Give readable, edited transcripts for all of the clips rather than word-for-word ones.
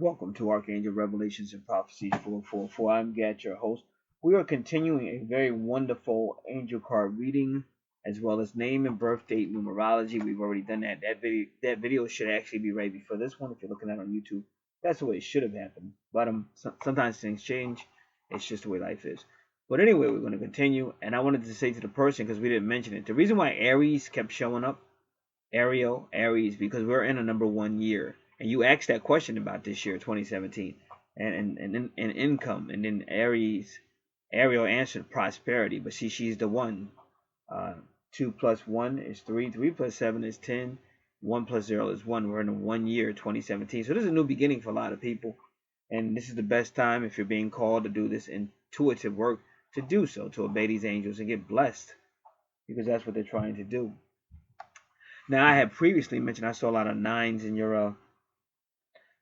Welcome to Archangel Revelations and Prophecies 444. I'm Gat, your host. We are continuing a very wonderful angel card reading as well as name and birth date numerology. We've already done that. That video should actually be right before this one. If you're looking at it on YouTube, that's the way it should have happened. But sometimes things change. It's just the way life is. But anyway, we're going to continue. And I wanted to say to the person, because we didn't mention it, the reason why Aries kept showing up, Aries, because we're in a number 1 year. And you asked that question about this year, 2017, and income, and then Ariel answered prosperity, but see, she's the one. 2 plus 1 is 3, 3 plus 7 is 10, 1 plus 0 is 1. We're in a 1 year, 2017. So this is a new beginning for a lot of people, and this is the best time if you're being called to do this intuitive work to do so, to obey these angels and get blessed, because that's what they're trying to do. Now, I had previously mentioned I saw a lot of 9s in your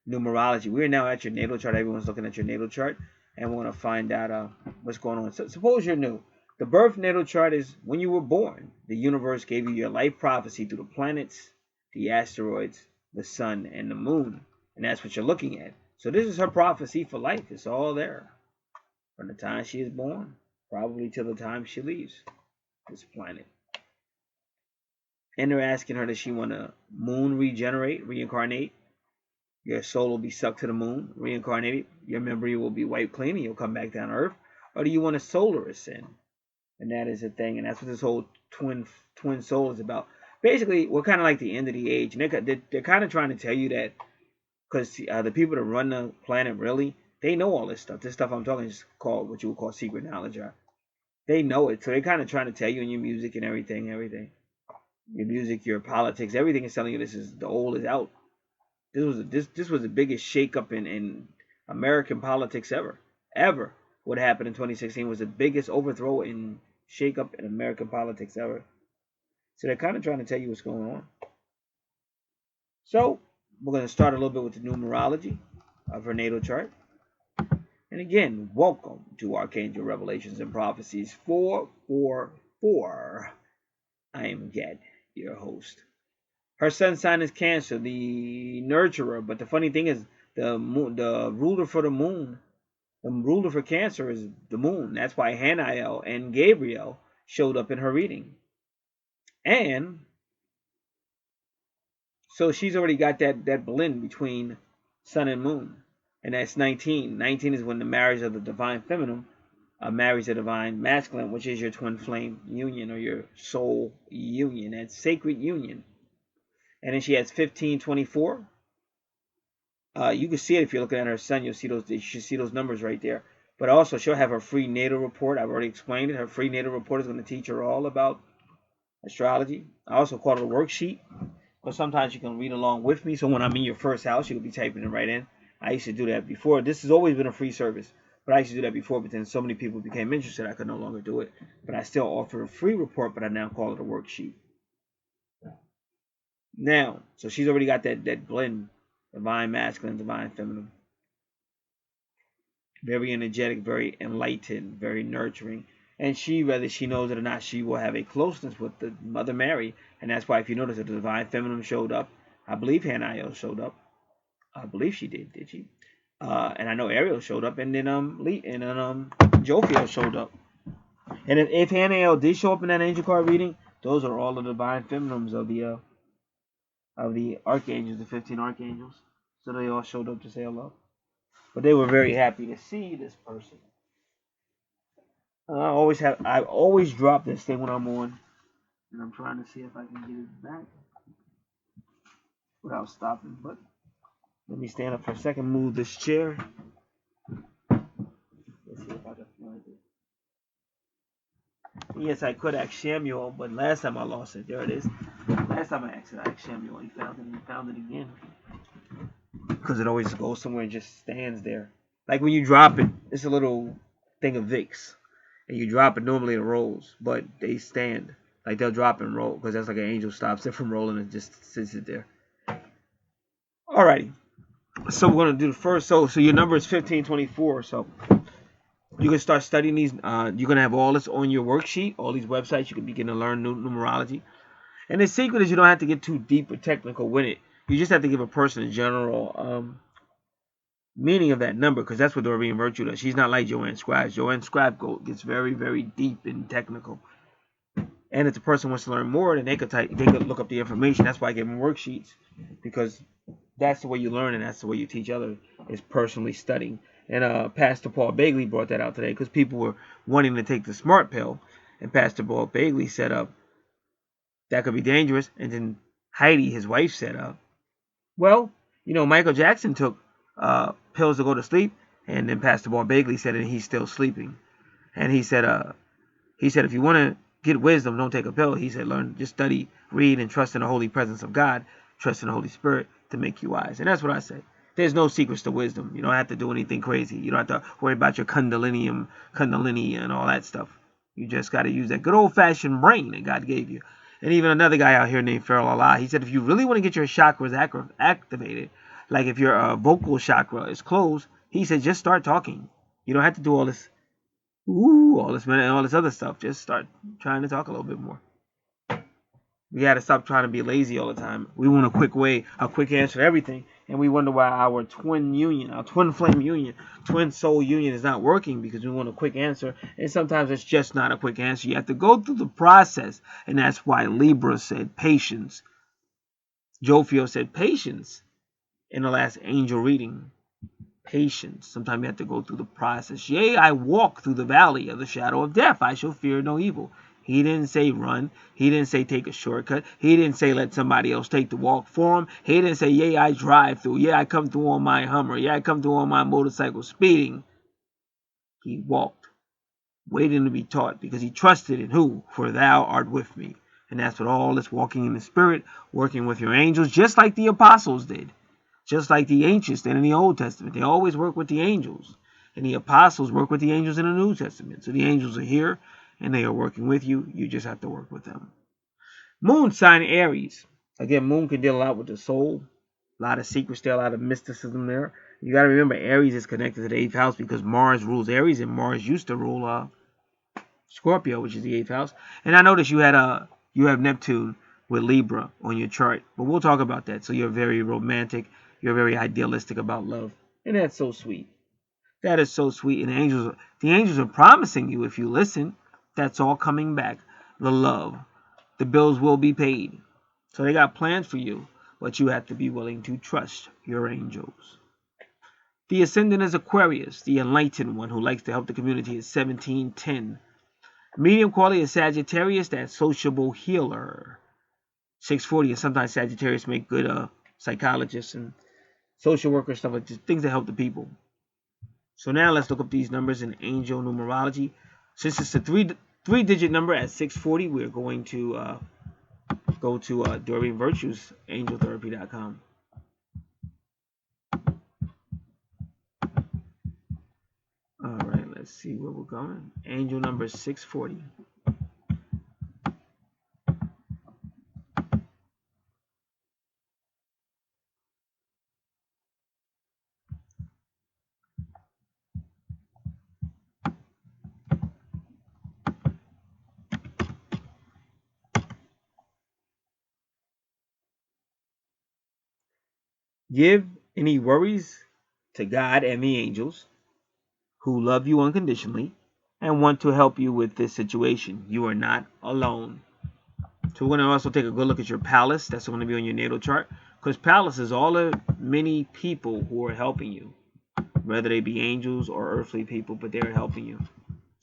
numerology. We're now at your natal chart. Everyone's looking at your natal chart, and we're going to find out what's going on. So, suppose you're new. The birth natal chart is when you were born. The universe gave you your life prophecy through the planets, the asteroids, the sun, and the moon, and that's what you're looking at. So this is her prophecy for life. It's all there from the time she is born, probably till the time she leaves this planet. And they're asking her, does she want to moon regenerate, reincarnate? Your soul will be sucked to the moon, reincarnated. Your memory will be wiped clean, and you'll come back down to Earth. Or do you want a solar ascent? And that is the thing, and that's what this whole twin soul is about. Basically, we're kind of like the end of the age, and they're kind of trying to tell you that, because the people that run the planet really, they know all this stuff. This stuff I'm talking is called what you would call secret knowledge. They know it, so they're kind of trying to tell you in your music and everything. Your music, your politics, everything is telling you the old is out. This was the biggest shakeup in American politics ever. What happened in 2016 was the biggest overthrow and shakeup in American politics ever. So they're kind of trying to tell you what's going on. So we're going to start a little bit with the numerology of her natal chart. And again, welcome to Archangel Revelations and Prophecies 444. I am Ged, your host. Her sun sign is Cancer, the nurturer. But the funny thing is, the ruler for the moon, the ruler for Cancer is the moon. That's why Hanael and Gabriel showed up in her reading. And so she's already got that blend between sun and moon. And that's 19. 19 is when the marriage of the divine feminine marries the divine masculine, which is your twin flame union or your soul union. That's sacred union. And then she has 1524. You can see it if you're looking at her sun. You should see those numbers right there. But also, she'll have her free natal report. I've already explained it. Her free natal report is going to teach her all about astrology. I also call it a worksheet. But sometimes you can read along with me. So when I'm in your first house, you can be typing it right in. I used to do that before. This has always been a free service. But I used to do that before. But then so many people became interested, I could no longer do it. But I still offer a free report, but I now call it a worksheet. Now, so she's already got that blend, divine masculine, divine feminine. Very energetic, very enlightened, very nurturing. And she, whether she knows it or not, she will have a closeness with the Mother Mary. And that's why if you notice that the divine feminine showed up, I believe Hanael showed up. I believe she did she? And I know Ariel showed up, and then Jophiel showed up. And if Hanael did show up in that angel card reading, those are all the divine feminines of the archangels, the 15 archangels. So they all showed up to say hello. But they were very happy to see this person. I always drop this thing when I'm on, and I'm trying to see if I can get it back without stopping. But let me stand up for a second, move this chair. Let's see if I can find it. Yes, I could ask Samuel, but last time I lost it. There it is. Last time I asked Samuel, he found it again. Because it always goes somewhere and just stands there. Like when you drop it, it's a little thing of Vicks. And you drop it, normally it rolls, but they stand. Like they'll drop and roll, because that's like an angel stops it from rolling and just sits it there. Alrighty. So we're going to do the first. So your number is 1524. So you can start studying these. You're going to have all this on your worksheet, all these websites. You can begin to learn numerology. And the secret is you don't have to get too deep or technical with it. You just have to give a person a general meaning of that number, because that's what Doreen Virtue does. She's not like Joanne Scribe. Joanne Scribe gets very, very deep and technical. And if the person wants to learn more, then they could look up the information. That's why I give them worksheets, because that's the way you learn and that's the way you teach others, is personally studying. And Pastor Paul Bagley brought that out today because people were wanting to take the smart pill, and Pastor Paul Bagley said that could be dangerous. And then Heidi, his wife, said well, Michael Jackson took pills to go to sleep, and then Pastor Paul Bagley said that he's still sleeping. And he said if you want to get wisdom, don't take a pill. He said learn, just study, read, and trust in the holy presence of God, trust in the Holy Spirit to make you wise. And that's what I say. There's no secrets to wisdom. You don't have to do anything crazy. You don't have to worry about your kundalini and all that stuff. You just got to use that good old-fashioned brain that God gave you. And even another guy out here named Farrell Allah, he said if you really want to get your chakras activated, like if your vocal chakra is closed, he said just start talking. You don't have to do all this all this other stuff. Just start trying to talk a little bit more. We got to stop trying to be lazy all the time. We want a quick answer to everything. And we wonder why our twin union, our twin flame union, twin soul union is not working, because we want a quick answer. And sometimes it's just not a quick answer. You have to go through the process. And that's why Libra said patience. Jofio said patience in the last angel reading. Patience. Sometimes you have to go through the process. Yea, I walk through the valley of the shadow of death. I shall fear no evil. He didn't say run. He didn't say take a shortcut. He didn't say let somebody else take the walk for him. He didn't say, yea, I drive through. Yeah, I come through on my Hummer. Yeah, I come through on my motorcycle speeding. He walked, waiting to be taught, because he trusted in who? For thou art with me. And that's what all this walking in the Spirit, working with your angels, just like the apostles did. Just like the ancients did in the Old Testament. They always work with the angels. And the apostles work with the angels in the New Testament. So the angels are here, and they are working with you. You just have to work with them. Moon sign Aries. Again, Moon can deal a lot with the soul. A lot of secrets there, a lot of mysticism there. You got to remember, Aries is connected to the 8th house because Mars rules Aries, and Mars used to rule Scorpio, which is the 8th house. And I noticed you have Neptune with Libra on your chart. But we'll talk about that. So you're very romantic. You're very idealistic about love. And that's so sweet. That is so sweet. And the angels are promising you, if you listen, that's all coming back. The love. The bills will be paid. So they got plans for you. But you have to be willing to trust your angels. The ascendant is Aquarius. The enlightened one who likes to help the community is 1710. Medium quality is Sagittarius, that sociable healer. 640, and sometimes Sagittarius make good psychologists and social workers, stuff like this, things that help the people. So now let's look up these numbers in angel numerology. Since it's a three-digit number at 640, we're going to go to Doreen Virtue's angeltherapy.com. All right, let's see where we're going. Angel number 640. Give any worries to God and the angels, who love you unconditionally and want to help you with this situation. You are not alone. So we're going to also take a good look at your palace. That's going to be on your natal chart, because palace is all the many people who are helping you, whether they be angels or earthly people, but they're helping you.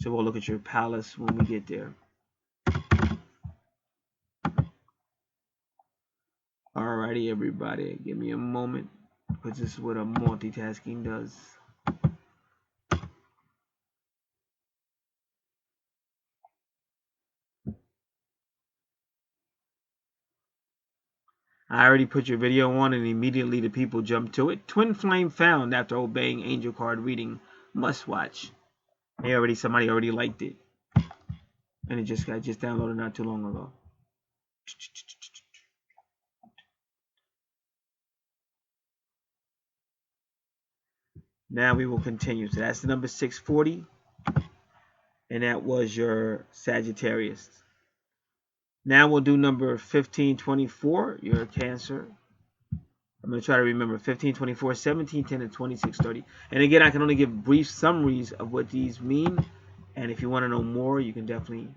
So we'll look at your palace when we get there. Alrighty, everybody, give me a moment, because this is what a multitasking does. I already put your video on, and immediately the people jumped to it. Twin flame found after obeying angel card reading. Must watch. Somebody already liked it, and it just got downloaded not too long ago. Now we will continue. So that's the number 640, and that was your Sagittarius. Now we'll do number 1524, your Cancer. I'm going to try to remember 1524, 1710, and 2630. And again, I can only give brief summaries of what these mean. And if you want to know more, you can definitely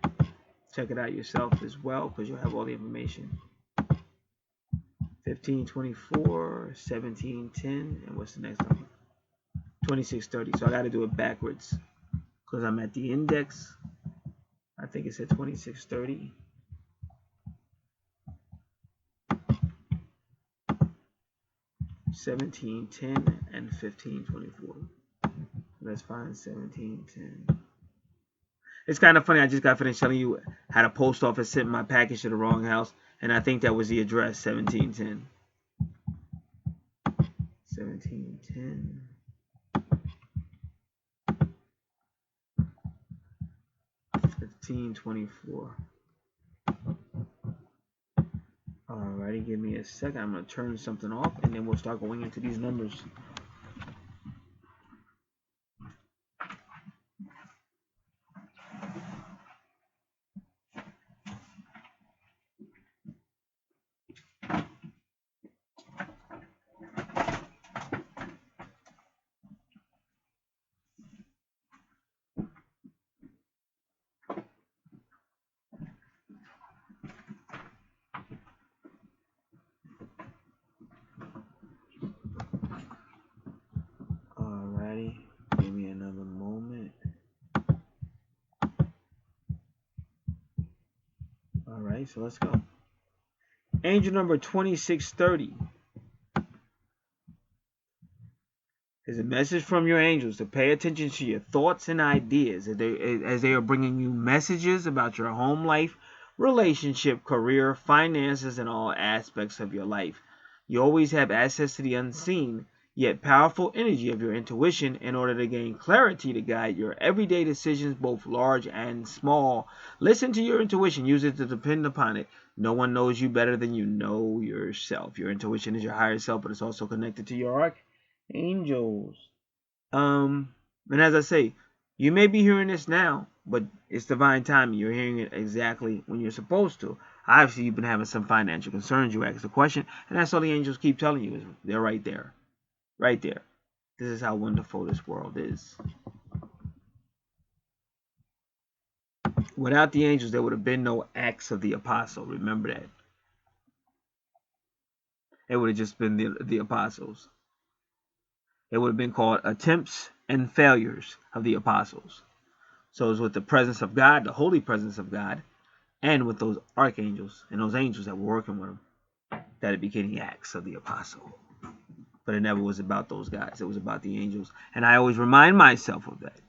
check it out yourself as well, because you'll have all the information. 1524, 1710, and what's the next number? 2630. So I got to do it backwards because I'm at the index. I think it said 2630. $17.10 and $15.24. Let's find $17.10. It's kind of funny. I just got finished telling you how the post office sent my package to the wrong house, and I think that was the address, 1710. 1710. $15.24. Alrighty, give me a second. I'm gonna turn something off, and then we'll start going into these numbers. Alrighty, give me another moment. Alright, so let's go. Angel number 2630 is a message from your angels to pay attention to your thoughts and ideas as they are bringing you messages about your home life, relationship, career, finances, and all aspects of your life. You always have access to the unseen, yet powerful energy of your intuition in order to gain clarity to guide your everyday decisions, both large and small. Listen to your intuition. Use it to depend upon it. No one knows you better than you know yourself. Your intuition is your higher self, but it's also connected to your archangels. And as I say, you may be hearing this now, but it's divine timing. You're hearing it exactly when you're supposed to. Obviously, you've been having some financial concerns. You asked a question, and that's all the angels keep telling you. Is they're right there. Right there. This is how wonderful this world is. Without the angels, there would have been no Acts of the Apostle. Remember that. It would have just been the apostles. It would have been called Attempts and Failures of the Apostles. So it was with the presence of God, the holy presence of God, and with those archangels and those angels that were working with them, that it became the Acts of the Apostle. But it never was about those guys. It was about the angels. And I always remind myself of that,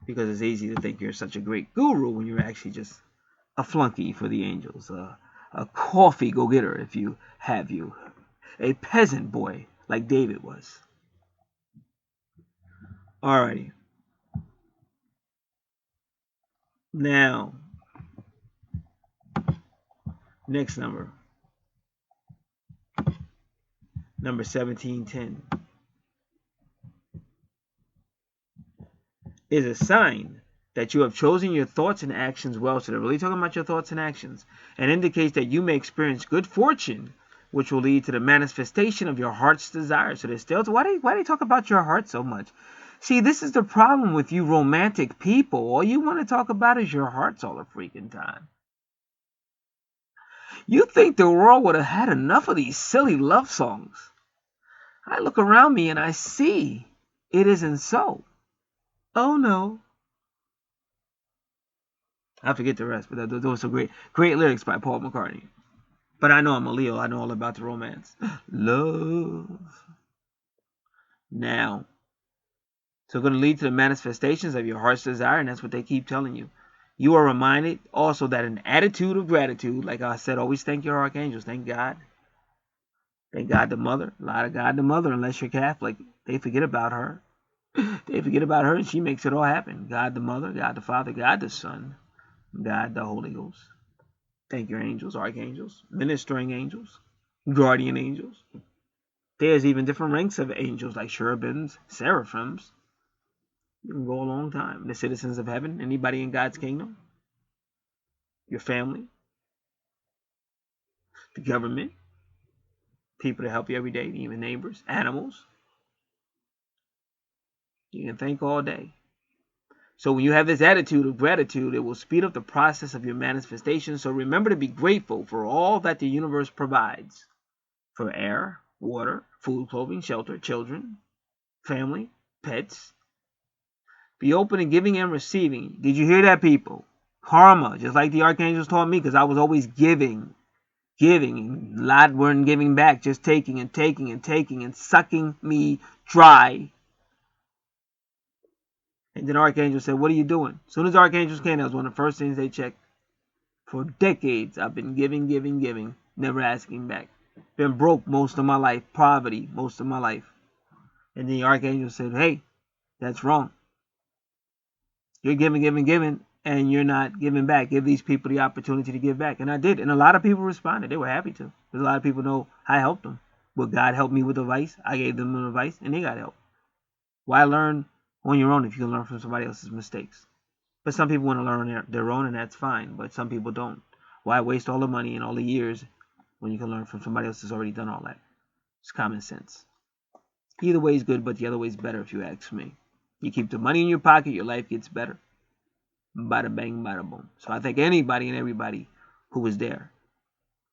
because it's easy to think you're such a great guru when you're actually just a flunky for the angels, a coffee go-getter, if you have you, a peasant boy like David was. Alrighty. Now, next number. Number 1710 is a sign that you have chosen your thoughts and actions well. So they're really talking about your thoughts and actions, and indicates that you may experience good fortune, which will lead to the manifestation of your heart's desire. So they're still, why they talk about your heart so much? See, this is the problem with you romantic people. All you want to talk about is your hearts all the freaking time. You think the world would have had enough of these silly love songs. I look around me and I see it isn't so. Oh no. I forget the rest, but those are great lyrics by Paul McCartney. But I know I'm a Leo. I know all about the romance. Love. Now, so going to lead to the manifestations of your heart's desire, and that's what they keep telling you. You are reminded also that an attitude of gratitude, like I said, always thank your archangels. Thank God. Thank God the Mother. A lot of God the Mother, unless you're Catholic. They forget about her. They forget about her, and she makes it all happen. God the Mother, God the Father, God the Son, God the Holy Ghost. Thank your angels, archangels, ministering angels, guardian angels. There's even different ranks of angels, like cherubims, seraphims. You can go a long time. The citizens of heaven, anybody in God's kingdom, your family, the government, people that help you every day, even neighbors, animals. You can thank all day. So when you have this attitude of gratitude, it will speed up the process of your manifestation. So remember to be grateful for all that the universe provides. For air, water, food, clothing, shelter, children, family, pets. Be open to giving and receiving. Did you hear that, people? Karma, just like the archangels taught me, because I was always giving. And a lot weren't giving back, just taking and sucking me dry. And then Archangel said, what are you doing? As soon as Archangels came, that was one of the first things they checked. For decades, I've been giving, never asking back. Been broke most of my life, poverty most of my life. And then the Archangel said, hey, that's wrong. You're giving, and you're not giving back. Give these people the opportunity to give back. And I did. And a lot of people responded. They were happy to. Because a lot of people know I helped them. But God helped me with advice. I gave them advice, and they got help. Why learn on your own if you can learn from somebody else's mistakes? But some people want to learn their own, and that's fine. But some people don't. Why waste all the money and all the years when you can learn from somebody else who's already done all that? It's common sense. Either way is good, but the other way is better if you ask me. You keep the money in your pocket, your life gets better. Bada bang, bada boom. So I thank anybody and everybody who was there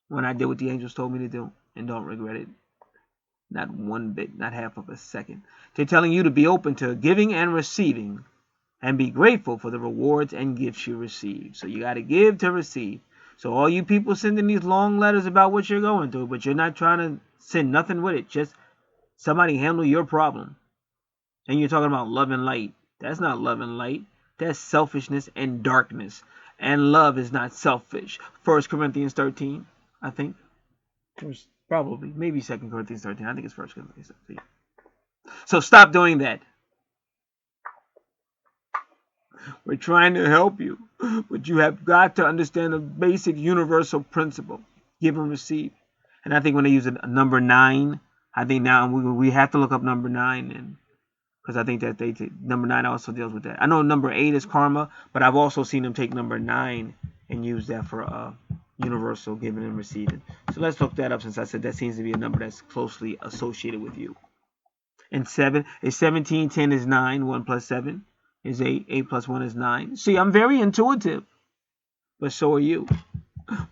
when I did what the angels told me to do, and don't regret it. Not one bit, not half of a second. They're telling you to be open to giving and receiving, and be grateful for the rewards and gifts you receive. So you got to give to receive. So all you people sending these long letters about what you're going through, but you're not trying to send nothing with it. Just somebody handle your problem. And you're talking about love and light. That's not love and light. That's selfishness and darkness. And love is not selfish. 1 Corinthians 13, I think. Probably. Maybe 2 Corinthians 13. I think it's 1 Corinthians 13. So stop doing that. We're trying to help you. But you have got to understand the basic universal principle. Give and receive. And I think when they use a number 9, I think now we have to look up number 9. And because I think that number 9 also deals with that. I know number 8 is karma, but I've also seen them take number 9 and use that for universal giving and receiving. So let's look that up, since I said that seems to be a number that's closely associated with you. And 7 is 17, 10 is 9, 1 plus 7 is 8, 8 plus 1 is 9. See, I'm very intuitive, but so are you.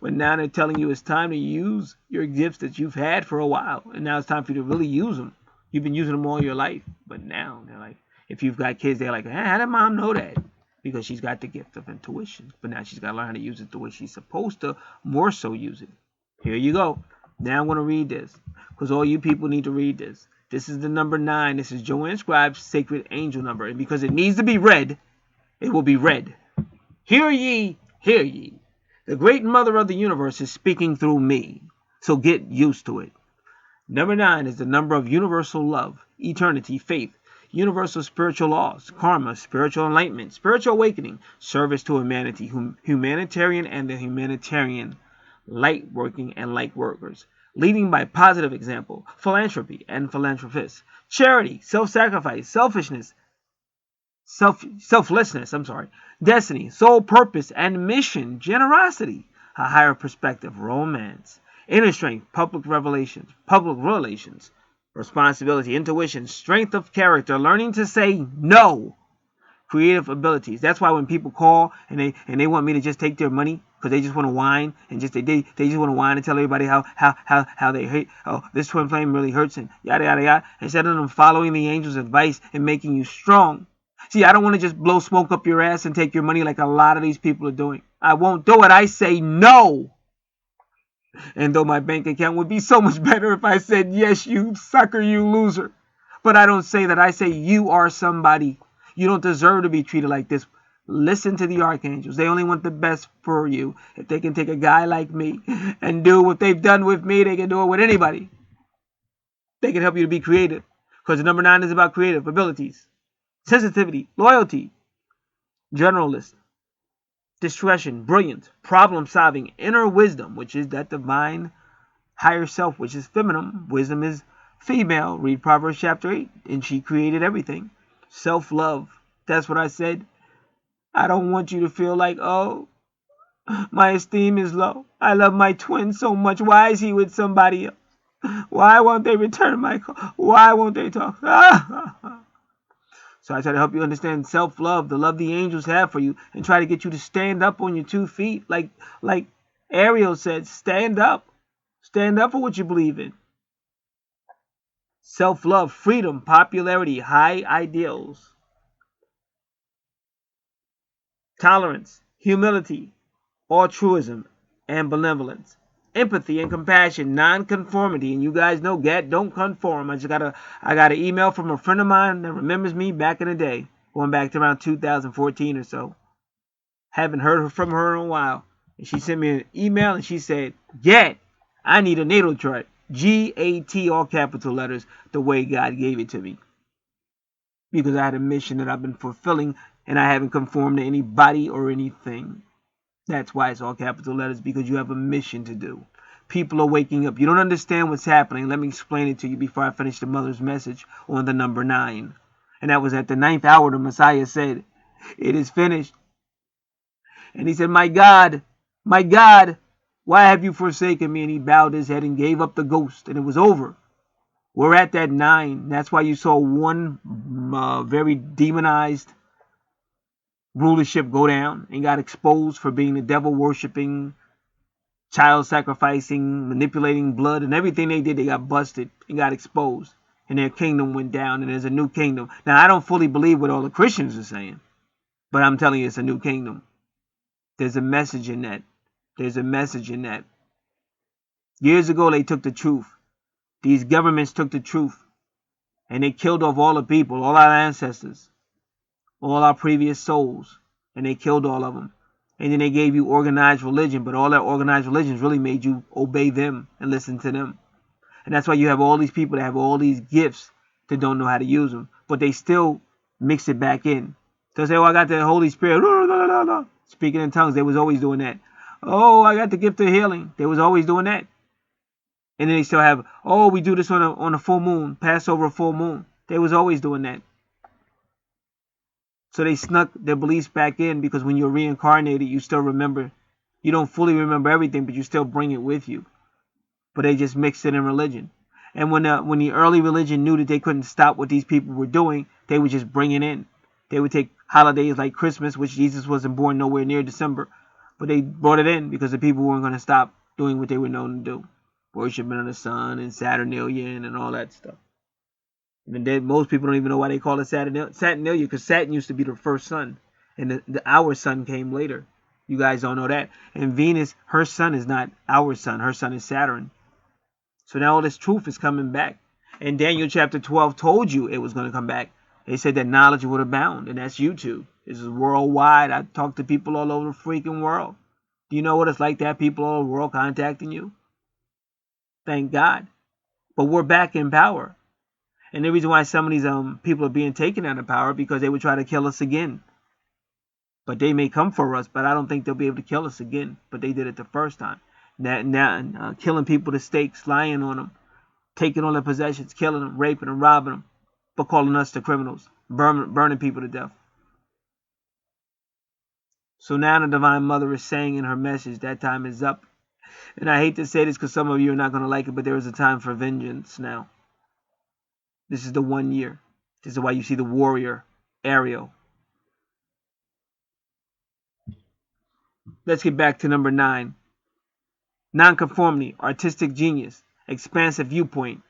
But now they're telling you it's time to use your gifts that you've had for a while, and now it's time for you to really use them. You've been using them all your life, but now they're like, if you've got kids, they're like, hey, how did mom know that? Because she's got the gift of intuition, but now she's got to learn how to use it the way she's supposed to, more so use it. Here you go. Now I'm going to read this, because all you people need to read this. This is the number 9. This is Joanne Scribe's sacred angel number, and because it needs to be read, it will be read. Hear ye, hear ye. The great mother of the universe is speaking through me, so get used to it. Number 9 is the number of universal love, eternity, faith, universal spiritual laws, karma, spiritual enlightenment, spiritual awakening, service to humanity, humanitarian and the humanitarian, light working and light workers, leading by positive example, philanthropy and philanthropists, charity, self-sacrifice, selflessness, destiny, sole purpose and mission, generosity, a higher perspective, romance, inner strength, public relations, responsibility, intuition, strength of character, learning to say no, creative abilities. That's why when people call and they want me to just take their money because they just want to whine and they just want to whine and tell everybody how they hate, oh, this twin flame really hurts and yada yada yada, instead of them following the angel's advice and making you strong. See, I don't want to just blow smoke up your ass and take your money like a lot of these people are doing. I won't do it. I say no. And though my bank account would be so much better if I said, yes, you sucker, you loser. But I don't say that. I say you are somebody. You don't deserve to be treated like this. Listen to the archangels. They only want the best for you. If they can take a guy like me and do what they've done with me, they can do it with anybody. They can help you to be creative. Because the number 9 is about creative abilities, sensitivity, loyalty, generalist, discretion, brilliant, problem-solving, inner wisdom, which is that divine higher self, which is feminine. Wisdom is female. Read Proverbs chapter 8, and she created everything. Self-love. That's what I said. I don't want you to feel like, oh, my esteem is low. I love my twin so much. Why is he with somebody else? Why won't they return my call? Why won't they talk? So I try to help you understand self-love, the love the angels have for you, and try to get you to stand up on your 2 feet. Like Ariel said, stand up. Stand up for what you believe in. Self-love, freedom, popularity, high ideals, tolerance, humility, altruism, and benevolence. Empathy and compassion, non-conformity, and you guys know don't conform. I got an email from a friend of mine that remembers me back in the day, going back to around 2014 or so. Haven't heard from her in a while. And she sent me an email and she said, I need a natal chart. GAT, all capital letters, the way God gave it to me. Because I had a mission that I've been fulfilling and I haven't conformed to anybody or anything. That's why it's all capital letters, because you have a mission to do. People are waking up. You don't understand what's happening. Let me explain it to you before I finish the mother's message on the number 9. And that was at the 9th hour the Messiah said, it is finished. And he said, my God, why have you forsaken me? And he bowed his head and gave up the ghost, and it was over. We're at that 9. That's why you saw one very demonized rulership go down and got exposed for being the devil worshiping, child sacrificing, manipulating blood, and everything they did. They got busted and got exposed, and their kingdom went down, and there's a new kingdom. Now, I don't fully believe what all the Christians are saying, but I'm telling you, it's a new kingdom. There's a message in that. There's a message in that. Years ago, they took the truth. These governments took the truth, and they killed off all the people, all our ancestors, all our previous souls, and they killed all of them. And then they gave you organized religion, but all that organized religion really made you obey them and listen to them. And that's why you have all these people that have all these gifts that don't know how to use them, but they still mix it back in. They'll say, oh, I got the Holy Spirit. Speaking in tongues, they was always doing that. Oh, I got the gift of healing. They was always doing that. And then they still have, oh, we do this on a full moon, Passover full moon. They was always doing that. So they snuck their beliefs back in, because when you're reincarnated, you still remember. You don't fully remember everything, but you still bring it with you. But they just mixed it in religion. And when the early religion knew that they couldn't stop what these people were doing, they would just bring it in. They would take holidays like Christmas, which Jesus wasn't born nowhere near December, but they brought it in because the people weren't going to stop doing what they were known to do. Worshiping of the sun and Saturnalia and all that stuff. And then most people don't even know why they call it Saturnalia, because Saturn used to be the first sun, and our sun came later. You guys don't know that. And Venus, her sun is not our sun. Her sun is Saturn. So now all this truth is coming back. And Daniel chapter 12 told you it was going to come back. They said that knowledge would abound, and that's YouTube. This is worldwide. I talk to people all over the freaking world. Do you know what it's like to have people all over the world contacting you? Thank God. But we're back in power. And the reason why some of these people are being taken out of power, because they would try to kill us again. But they may come for us, but I don't think they'll be able to kill us again. But they did it the first time. Now killing people to stakes, lying on them, taking all their possessions, killing them, raping them, robbing them, but calling us the criminals, burning people to death. So now the Divine Mother is saying in her message that time is up. And I hate to say this because some of you are not going to like it, but there is a time for vengeance now. This is the 1 year. This is why you see the warrior, Ariel. Let's get back to number 9. Nonconformity, artistic genius, expansive viewpoint,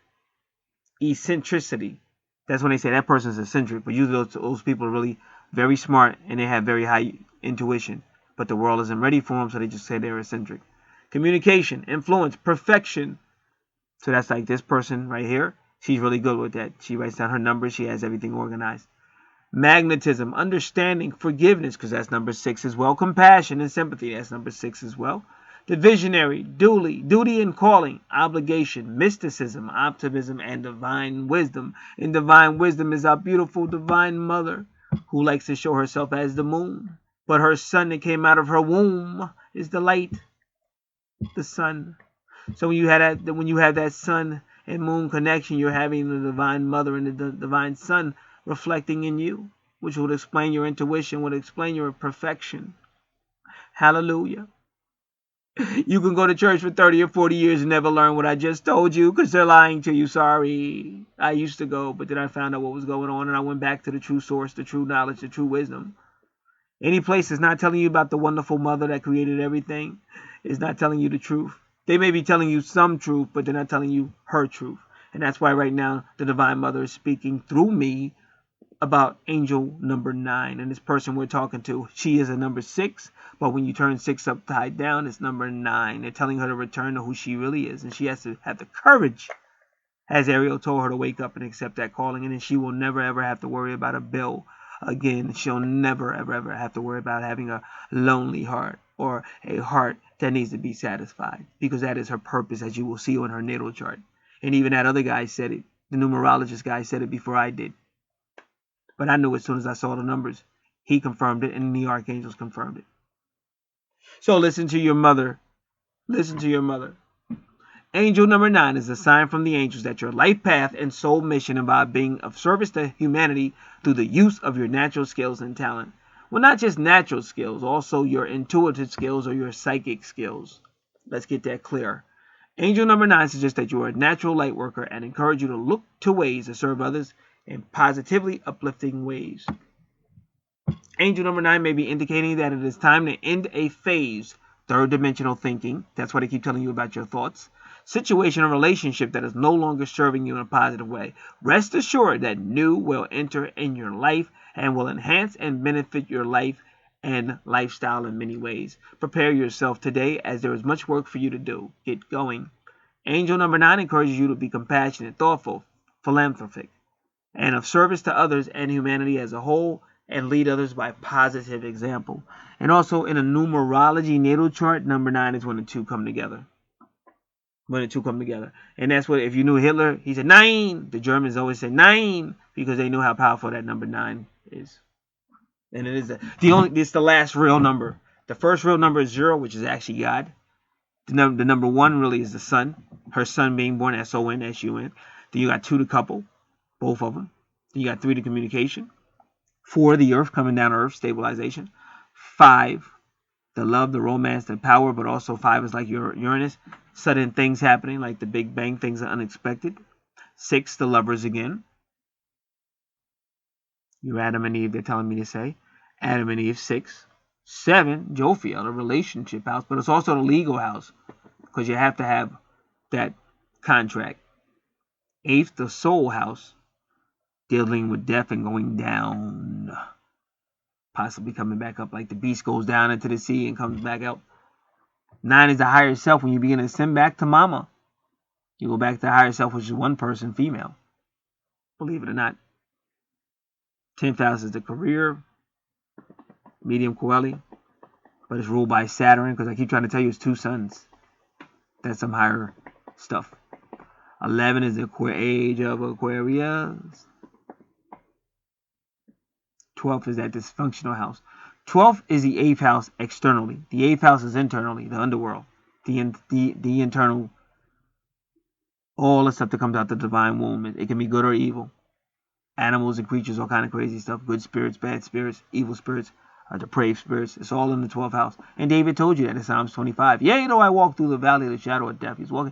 eccentricity. That's when they say that person's eccentric, but usually those people are really very smart and they have very high intuition. But the world isn't ready for them, so they just say they're eccentric. Communication, influence, perfection. So that's like this person right here. She's really good with that. She writes down her numbers. She has everything organized. Magnetism, understanding, forgiveness, because that's number 6 as well. Compassion and sympathy, that's number 6 as well. The visionary, duty and calling, obligation, mysticism, optimism, and divine wisdom. And divine wisdom is our beautiful divine mother, who likes to show herself as the moon. But her son that came out of her womb is the light, the sun. So when you have that sun and moon connection, you're having the divine mother and the divine son reflecting in you, which would explain your intuition, would explain your perfection. Hallelujah. You can go to church for 30 or 40 years and never learn what I just told you because they're lying to you. Sorry. I used to go, but then I found out what was going on and I went back to the true source, the true knowledge, the true wisdom. Any place that's not telling you about the wonderful mother that created everything is not telling you the truth. They may be telling you some truth, but they're not telling you her truth. And that's why right now the Divine Mother is speaking through me about angel number 9. And this person we're talking to, she is a number 6, but when you turn 6 upside down, it's number 9. They're telling her to return to who she really is, and she has to have the courage, as Ariel told her, to wake up and accept that calling, and then she will never ever have to worry about a bill again. She'll never ever have to worry about having a lonely heart or a heart that needs to be satisfied, because that is her purpose, as you will see on her natal chart. And even that other guy said it, the numerologist guy said it before I did. But I knew as soon as I saw the numbers. He confirmed it, and the archangels confirmed it. So listen to your mother. Listen to your mother. Angel number 9 is a sign from the angels that your life path and soul mission involve being of service to humanity through the use of your natural skills and talent. Well, not just natural skills, also your intuitive skills or your psychic skills. Let's get that clear. Angel number 9 suggests that you are a natural light worker and encourage you to look to ways to serve others in positively uplifting ways. Angel number 9 may be indicating that it is time to end a phase, third dimensional thinking. That's why they keep telling you about your thoughts. Situation or relationship that is no longer serving you in a positive way. Rest assured that new will enter in your life and will enhance and benefit your life and lifestyle in many ways. Prepare yourself today, as there is much work for you to do. Get going. Angel number 9 encourages you to be compassionate, thoughtful, philanthropic, and of service to others and humanity as a whole, and lead others by positive example. And also in a numerology natal chart, number 9 is when the two come together. When the two come together. And that's what, if you knew Hitler, he said 9. The Germans always say 9 because they knew how powerful that number 9 is. And it is it's the last real number. The first real number is 0, which is actually God. The number 1 really is the sun. Her son being born, S-O-N, S-U-N. Then you got 2 to couple, both of them. Then you got 3 to communication. 4, the earth, coming down to earth, stabilization. 5, the love, the romance, the power, but also 5 is like your Uranus. Sudden things happening, like the Big Bang, things are unexpected. 6, the lovers again. You're Adam and Eve, they're telling me to say. Adam and Eve, 6. 7, Jophiel, the relationship house, but it's also the legal house, because you have to have that contract. 8, the soul house, dealing with death and going down, possibly coming back up, like the beast goes down into the sea and comes back up. 9 is the higher self, when you begin to ascend back to mama. You go back to the higher self, which is one person, female, believe it or not. 10th house is the career, medium coeli, but it's ruled by Saturn, because I keep trying to tell you it's 2 suns. That's some higher stuff. 11 is the age of Aquarius. 12th is that dysfunctional house. 12th is the 8th house externally. The 8th house is internally, the underworld, the internal, all the stuff that comes out the divine womb. It can be good or evil. Animals and creatures, all kind of crazy stuff. Good spirits, bad spirits, evil spirits, depraved spirits. It's all in the 12th house. And David told you that in Psalms 25. Yeah, you know, I walk through the valley of the shadow of death. He was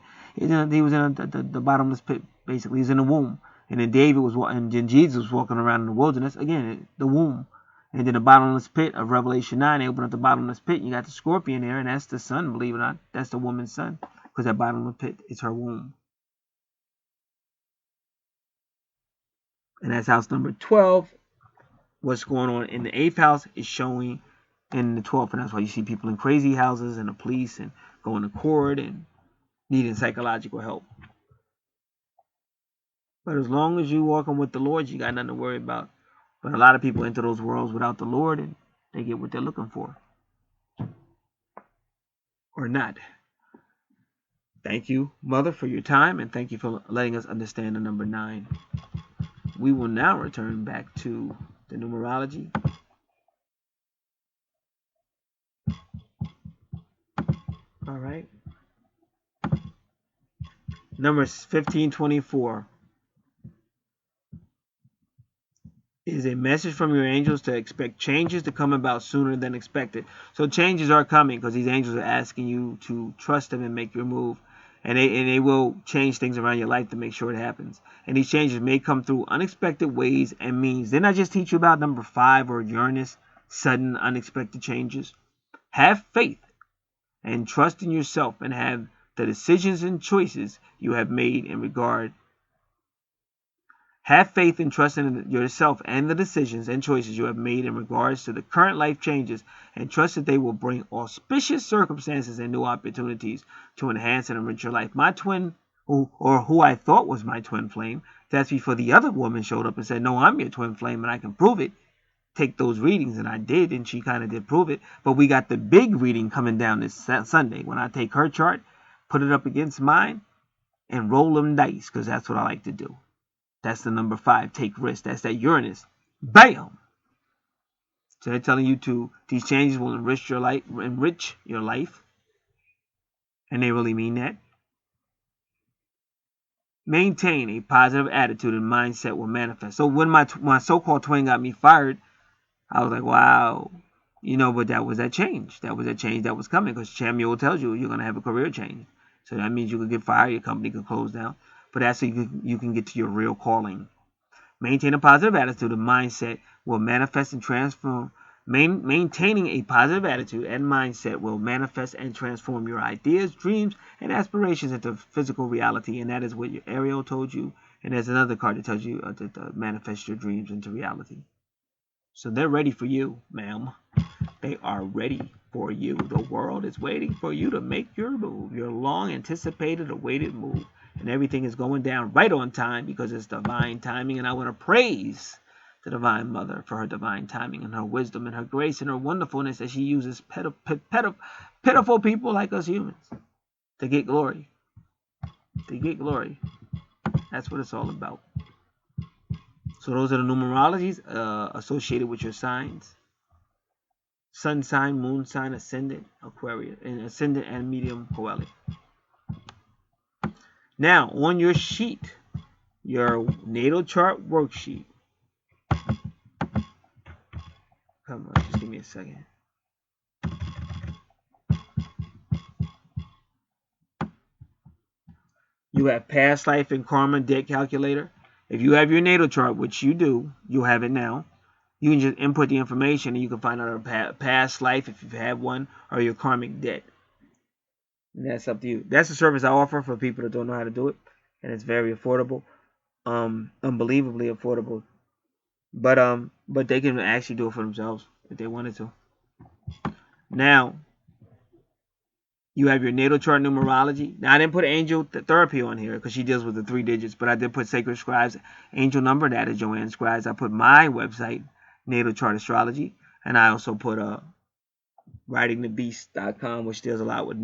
in the bottomless pit, basically. He's in the womb. And then then Jesus was walking around in the wilderness. Again, the womb. And then the bottomless pit of Revelation 9, they open up the bottomless pit. And you got the scorpion there, and that's the sun, believe it or not. That's the woman's sun. Because that bottomless pit is her womb. And that's house number 12. What's going on in the 8th house is showing in the 12th. And that's why you see people in crazy houses and the police and going to court and needing psychological help. But as long as you're walking with the Lord, you got nothing to worry about. But a lot of people enter those worlds without the Lord, and they get what they're looking for. Or not. Thank you, Mother, for your time, and thank you for letting us understand the number 9. We will now return back to the numerology. All right. Numbers 1524. is a message from your angels to expect changes to come about sooner than expected. So changes are coming because these angels are asking you to trust them and make your move. And they will change things around your life to make sure it happens. And these changes may come through unexpected ways and means. Didn't I just teach you about number 5 or Uranus? Sudden, unexpected changes. Have faith and trust in yourself and have the decisions and choices you have made in regard. Have faith and trust in yourself and the decisions and choices you have made in regards to the current life changes, and trust that they will bring auspicious circumstances and new opportunities to enhance and enrich your life. My twin, who I thought was my twin flame, that's before the other woman showed up and said, no, I'm your twin flame and I can prove it. Take those readings, and I did, and she kind of did prove it. But we got the big reading coming down this Sunday when I take her chart, put it up against mine, and roll them dice, because that's what I like to do. That's the number 5, take risks. That's that Uranus. Bam! So they're telling you these changes will enrich your life, and they really mean that. Maintain a positive attitude and mindset will manifest. So when my so-called twin got me fired, I was like, wow, but that was that change. That was that change that was coming, because Samuel tells you you're going to have a career change. So that means you could get fired, your company could close down. But that's so you can get to your real calling. Maintain a positive attitude and mindset will manifest and transform. Maintaining a positive attitude and mindset will manifest and transform your ideas, dreams, and aspirations into physical reality. And that is what your Ariel told you. And there's another card that tells you to manifest your dreams into reality. So they're ready for you, ma'am. They are ready for you. The world is waiting for you to make your move, your long anticipated, awaited move. And everything is going down right on time because it's divine timing. And I want to praise the Divine Mother for her divine timing and her wisdom and her grace and her wonderfulness that she uses pitiful people like us humans to get glory. To get glory. That's what it's all about. So those are the numerologies associated with your signs. Sun sign, moon sign, ascendant, Aquarius, and ascendant and medium Coeli. Now, on your sheet, your natal chart worksheet. Come on, just give me a second. You have past life and karma debt calculator. If you have your natal chart, which you do, you'll have it now. You can just input the information and you can find out a past life if you've had one, or your karmic debt. And that's up to you. That's a service I offer for people that don't know how to do it, and it's very affordable, unbelievably affordable. But they can actually do it for themselves if they wanted to. Now, you have your natal chart numerology. Now, I didn't put angel therapy on here because she deals with the 3 digits, but I did put Sacred Scribes angel number. That is Joanne Scribes. I put my website, Natal Chart Astrology, and I also put writingthebeast.com, which deals a lot with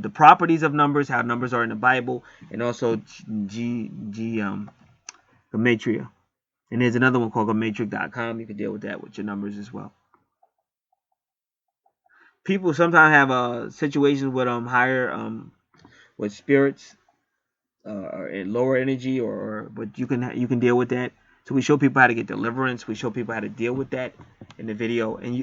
the properties of numbers, how numbers are in the Bible, and also gematria. And there's another one called Gematrix.com. You can deal with that with your numbers as well. People sometimes have situations with higher with spirits or lower energy, but you can deal with that. So we show people how to get deliverance. We show people how to deal with that in the video. And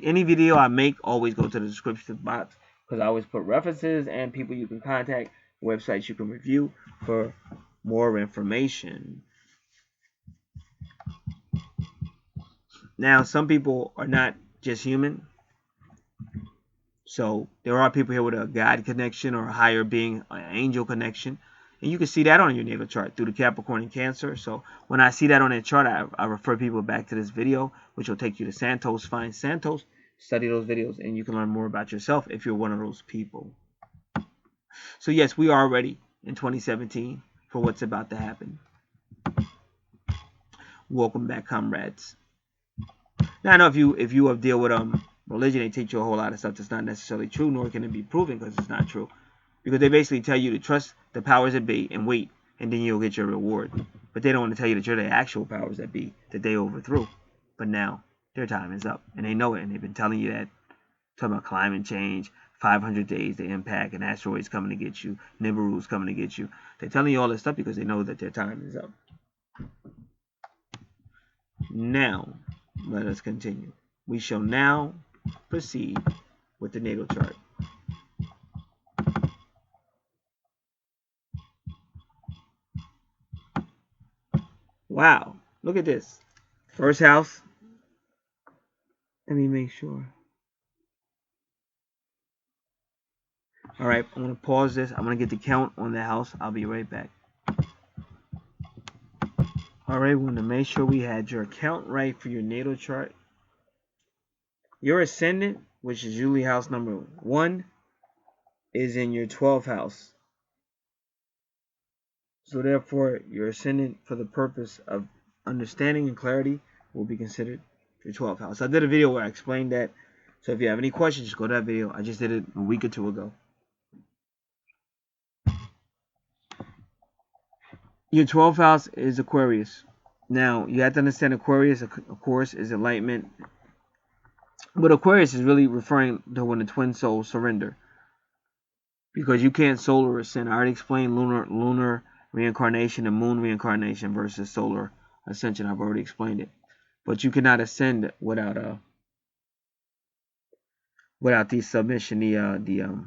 any video I make, always go to the description box, because I always put references and people you can contact, websites you can review for more information. Now, some people are not just human. So there are people here with a God connection or a higher being, an angel connection. And you can see that on your natal chart through the Capricorn and Cancer. So when I see that on that chart, I refer people back to this video, which will take you to Santos. Find Santos, study those videos, and you can learn more about yourself if you're one of those people. So yes, we are ready in 2017 for what's about to happen. Welcome back, comrades. Now, I know if you have deal with religion, they teach you a whole lot of stuff that's not necessarily true, nor can it be proven because it's not true. Because they basically tell you to trust the powers that be and wait, and then you'll get your reward. But they don't want to tell you that you're the actual powers that be that they overthrew. But now their time is up, and they know it, and they've been telling you that. Talking about climate change, 500 days to impact, and asteroids coming to get you, Nibiru's coming to get you. They're telling you all this stuff because they know that their time is up. Now, let us continue. We shall now proceed with the natal chart. Wow, look at this. First house. Let me make sure. All right, I'm going to pause this. I'm going to get the count on the house. I'll be right back. All right, we want to make sure we had your count right for your natal chart. Your ascendant, which is usually house number 1, is in your 12th house. So therefore, your ascendant, for the purpose of understanding and clarity, will be considered your 12th house. I did a video where I explained that. So if you have any questions, just go to that video. I just did it a week or two ago. Your 12th house is Aquarius. Now, you have to understand Aquarius, of course, is enlightenment. But Aquarius is really referring to when the twin souls surrender. Because you can't solar ascend. I already explained lunar reincarnation and moon reincarnation versus solar ascension. I've already explained it. But you cannot ascend without the submission, the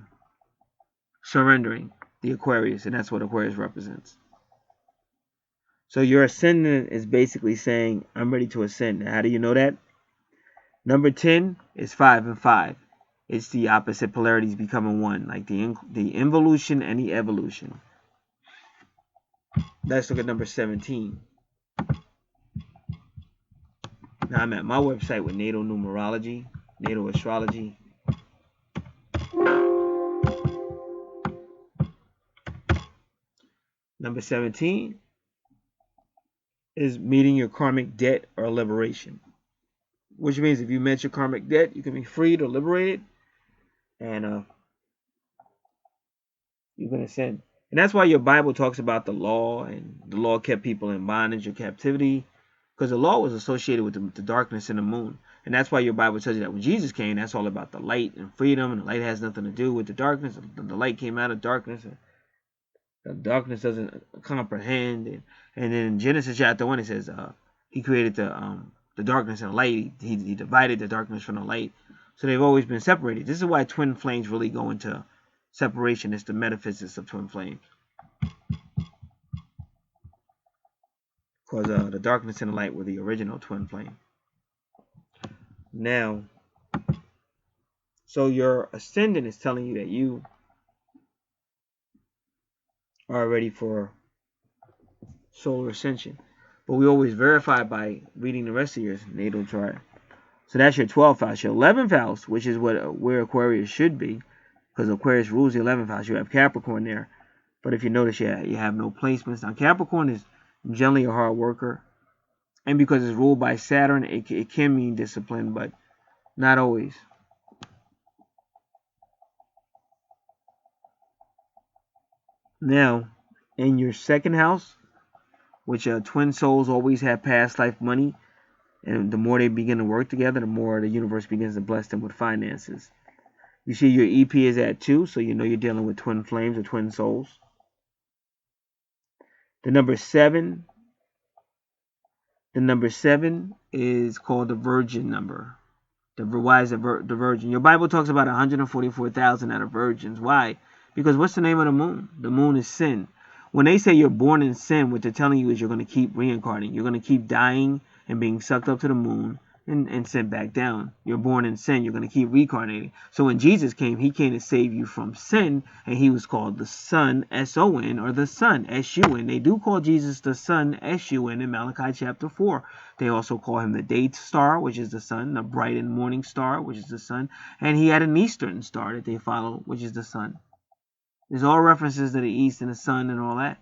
surrendering, the Aquarius, and that's what Aquarius represents. So your ascendant is basically saying, I'm ready to ascend. Now, how do you know that? Number 10 is 5 and 5. It's the opposite polarities becoming one, like the involution and the evolution. Let's look at number 17. Now I'm at my website with natal numerology, natal astrology. Number 17 is meeting your karmic debt or liberation. Which means if you met your karmic debt, you can be freed or liberated. And you can ascend. And that's why your Bible talks about the law, and the law kept people in bondage or captivity, because the law was associated with the darkness and the moon. And that's why your Bible tells you that when Jesus came, that's all about the light and freedom, and the light has nothing to do with the darkness. The light came out of darkness, and the darkness doesn't comprehend. And then in Genesis chapter 1, it says he created the darkness and the light. He divided the darkness from the light. So they've always been separated. This is why twin flames really go into separation. It's the metaphysics of twin flames. Because the darkness and the light were the original twin flame. Now, so your ascendant is telling you that you are ready for solar ascension. But we always verify by reading the rest of your natal chart. So that's your 12th house. Your 11th house, which is where Aquarius should be, because Aquarius rules the 11th house. You have Capricorn there. But if you notice, you have no placements. Now, Capricorn is generally a hard worker. And because it's ruled by Saturn, it can mean discipline, but not always. Now, in your 2nd house, which twin souls always have past life money, and the more they begin to work together, the more the universe begins to bless them with finances. You see your EP is at 2, so you know you're dealing with twin flames or twin souls. The number 7 is called the virgin number. Why is the virgin? Your Bible talks about 144,000 that are virgins. Why? Because what's the name of the moon? The moon is sin. When they say you're born in sin, what they're telling you is you're going to keep reincarnating. You're going to keep dying and being sucked up to the moon and sent back down. You're born in sin. You're going to keep reincarnating. So when Jesus came, he came to save you from sin, and he was called the Son, S-O-N, or the Son, S-U-N. They do call Jesus the Son, S-U-N, in Malachi chapter 4. They also call him the day star, which is the sun, the bright and morning star, which is the sun, and he had an eastern star that they follow, which is the sun. There's all references to the east and the sun and all that,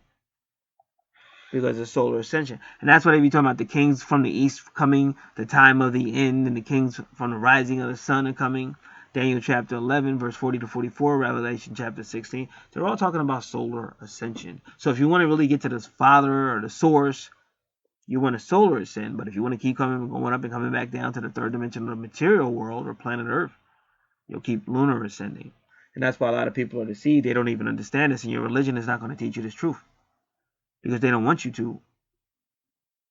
because of solar ascension. And that's why they be talking about the kings from the east coming, the time of the end, and the kings from the rising of the sun are coming. Daniel chapter 11, verse 40 to 44, Revelation chapter 16. They're all talking about solar ascension. So if you want to really get to the Father or the source, you want to solar ascend. But if you want to keep going up and coming back down to the third dimension of the material world or planet Earth, you'll keep lunar ascending. And that's why a lot of people are deceived. They don't even understand this, and your religion is not going to teach you this truth, because they don't want you to.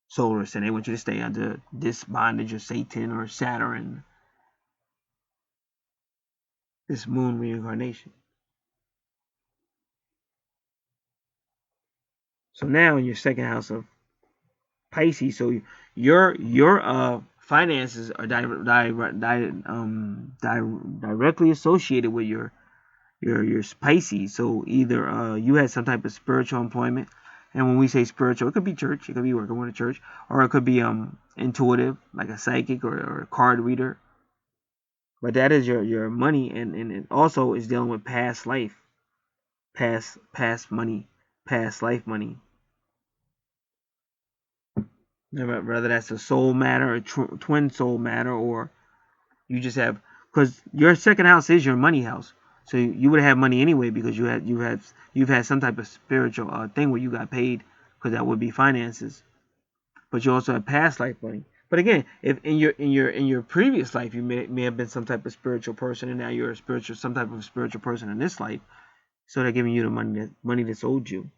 solar ascendant. They want you to stay under this bondage of Satan or Saturn, this moon reincarnation. So now in your second house of Pisces, so your finances are directly associated with your Pisces. So either you had some type of spiritual employment, and when we say spiritual, it could be church, it could be working with a church, or it could be intuitive, like a psychic or a card reader. But that is your money, and it also is dealing with past life, past money, past life money. Whether that's a soul matter, a twin soul matter, or you just have, because your second house is your money house, so you would have money anyway because you've had some type of spiritual thing where you got paid, because that would be finances. But you also have past life money. But again, if in your previous life you may have been some type of spiritual person, and now you're some type of spiritual person in this life, so they're giving you the money that's owed you.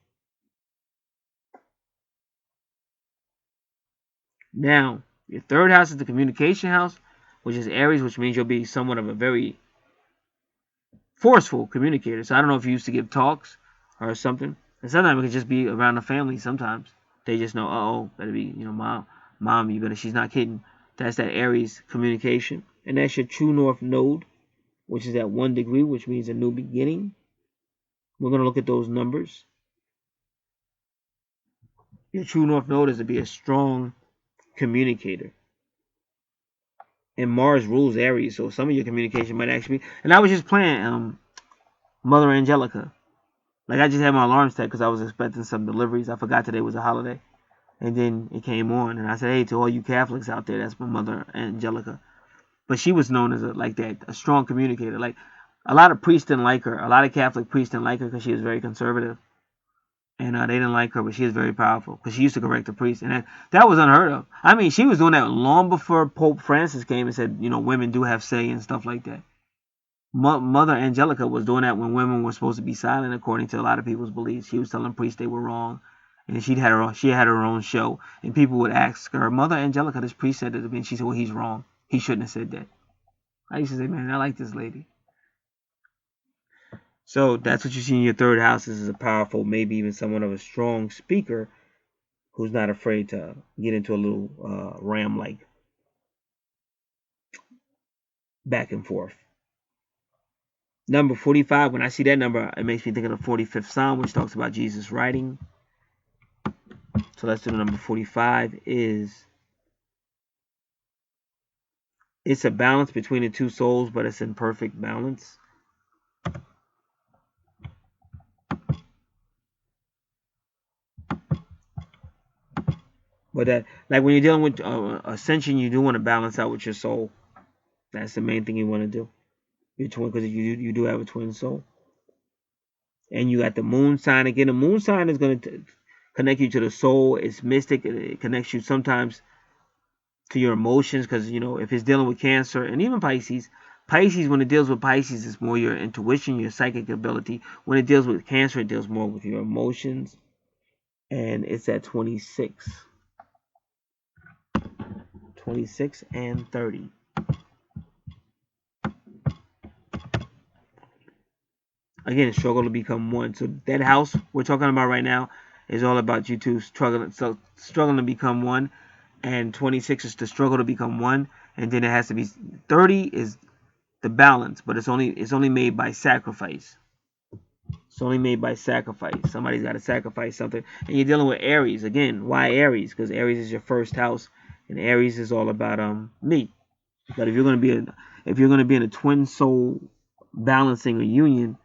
Now, your third house is the communication house, which is Aries, which means you'll be somewhat of a very forceful communicator. So I don't know if you used to give talks or something. And sometimes it could just be around the family. Sometimes they just know, oh, better be, mom, you better. She's not kidding. That's that Aries communication, and that's your true north node, which is at 1 degree, which means a new beginning. We're gonna look at those numbers. Your true north node is to be a strong communicator. And Mars rules Aries, so some of your communication might actually be. And I was just playing Mother Angelica. Like, I just had my alarm set because I was expecting some deliveries. I forgot today was a holiday. And then it came on, and I said, hey, to all you Catholics out there, that's my Mother Angelica. But she was known as a strong communicator. Like, a lot of priests didn't like her. A lot of Catholic priests didn't like her because she was very conservative. And they didn't like her, but she was very powerful because she used to correct the priests. And that was unheard of. I mean, she was doing that long before Pope Francis came and said, women do have say and stuff like that. Mother Angelica was doing that when women were supposed to be silent, according to a lot of people's beliefs. She was telling priests they were wrong, and she had her own show, and people would ask her, Mother Angelica, this priest said that to me, and she said, well, he's wrong. He shouldn't have said that. I used to say, man, I like this lady. So that's what you see in your third house. This is a powerful, maybe even someone of a strong speaker who's not afraid to get into a little ram like back and forth. Number 45, when I see that number, it makes me think of the 45th Psalm, which talks about Jesus riding. So let's do the number 45 it's a balance between the two souls, but it's in perfect balance. But that, like when you're dealing with ascension, you do want to balance out with your soul. That's the main thing you want to do. Your twin, because you do have a twin soul. And you got the moon sign again. The moon sign is going to connect you to the soul. It's mystic. It connects you sometimes to your emotions, because if it's dealing with Cancer and even Pisces, when it deals with Pisces, it's more your intuition, your psychic ability. When it deals with Cancer, it deals more with your emotions, and it's at 26 and 30. Again, struggle to become one. So that house we're talking about right now is all about you two struggling to become one, and 26 is to struggle to become one, and then it has to be 30 is the balance, but it's only made by sacrifice. It's only made by sacrifice. Somebody's got to sacrifice something, and you're dealing with Aries again. Why Aries? Because Aries is your first house, and Aries is all about me. But if you're going to be in a twin soul balancing a union,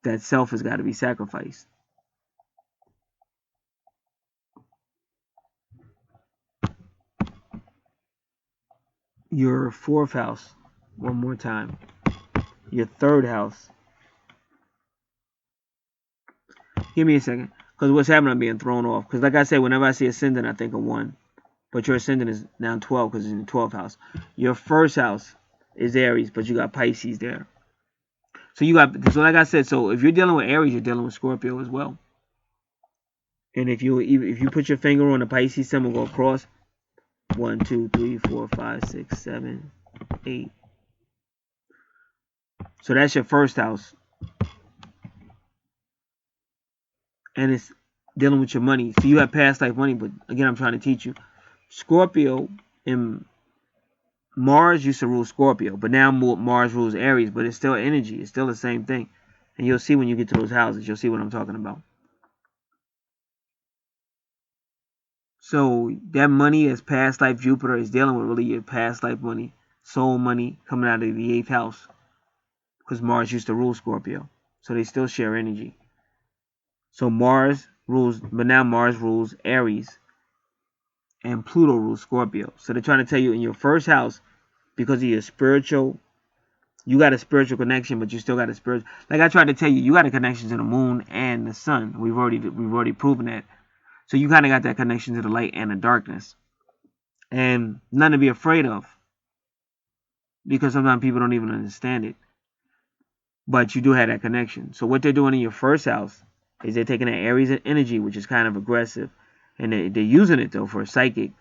that self has got to be sacrificed. Your fourth house, one more time. Your third house. Give me a second, because what's happening, I'm being thrown off. Because like I said, whenever I see ascendant, I think of 1. But your ascendant is now 12 because it's in the 12th house. Your first house is Aries, but you got Pisces there. So like I said, so if you're dealing with Aries, you're dealing with Scorpio as well. And if you put your finger on the Pisces symbol, go across 1, 2, 3, 4, 5, 6, 7, 8. So that's your first house, and it's dealing with your money. So you have past life money, but again, I'm trying to teach you. Scorpio and Mars used to rule Scorpio, but now Mars rules Aries, but it's still energy. It's still the same thing. And you'll see when you get to those houses, you'll see what I'm talking about. So that money as past life Jupiter is dealing with really your past life money, soul money coming out of the 8th house, because Mars used to rule Scorpio. So they still share energy. So Mars rules, but now Mars rules Aries, and Pluto rules Scorpio. So they're trying to tell you in your first house, because of your spiritual, you got a spiritual connection, but you still got a spiritual. Like I tried to tell you, you got a connection to the moon and the sun. We've already proven that. So you kind of got that connection to the light and the darkness, and nothing to be afraid of, because sometimes people don't even understand it. But you do have that connection. So what they're doing in your first house is they're taking that Aries energy, which is kind of aggressive, and they're using it though for a psychic,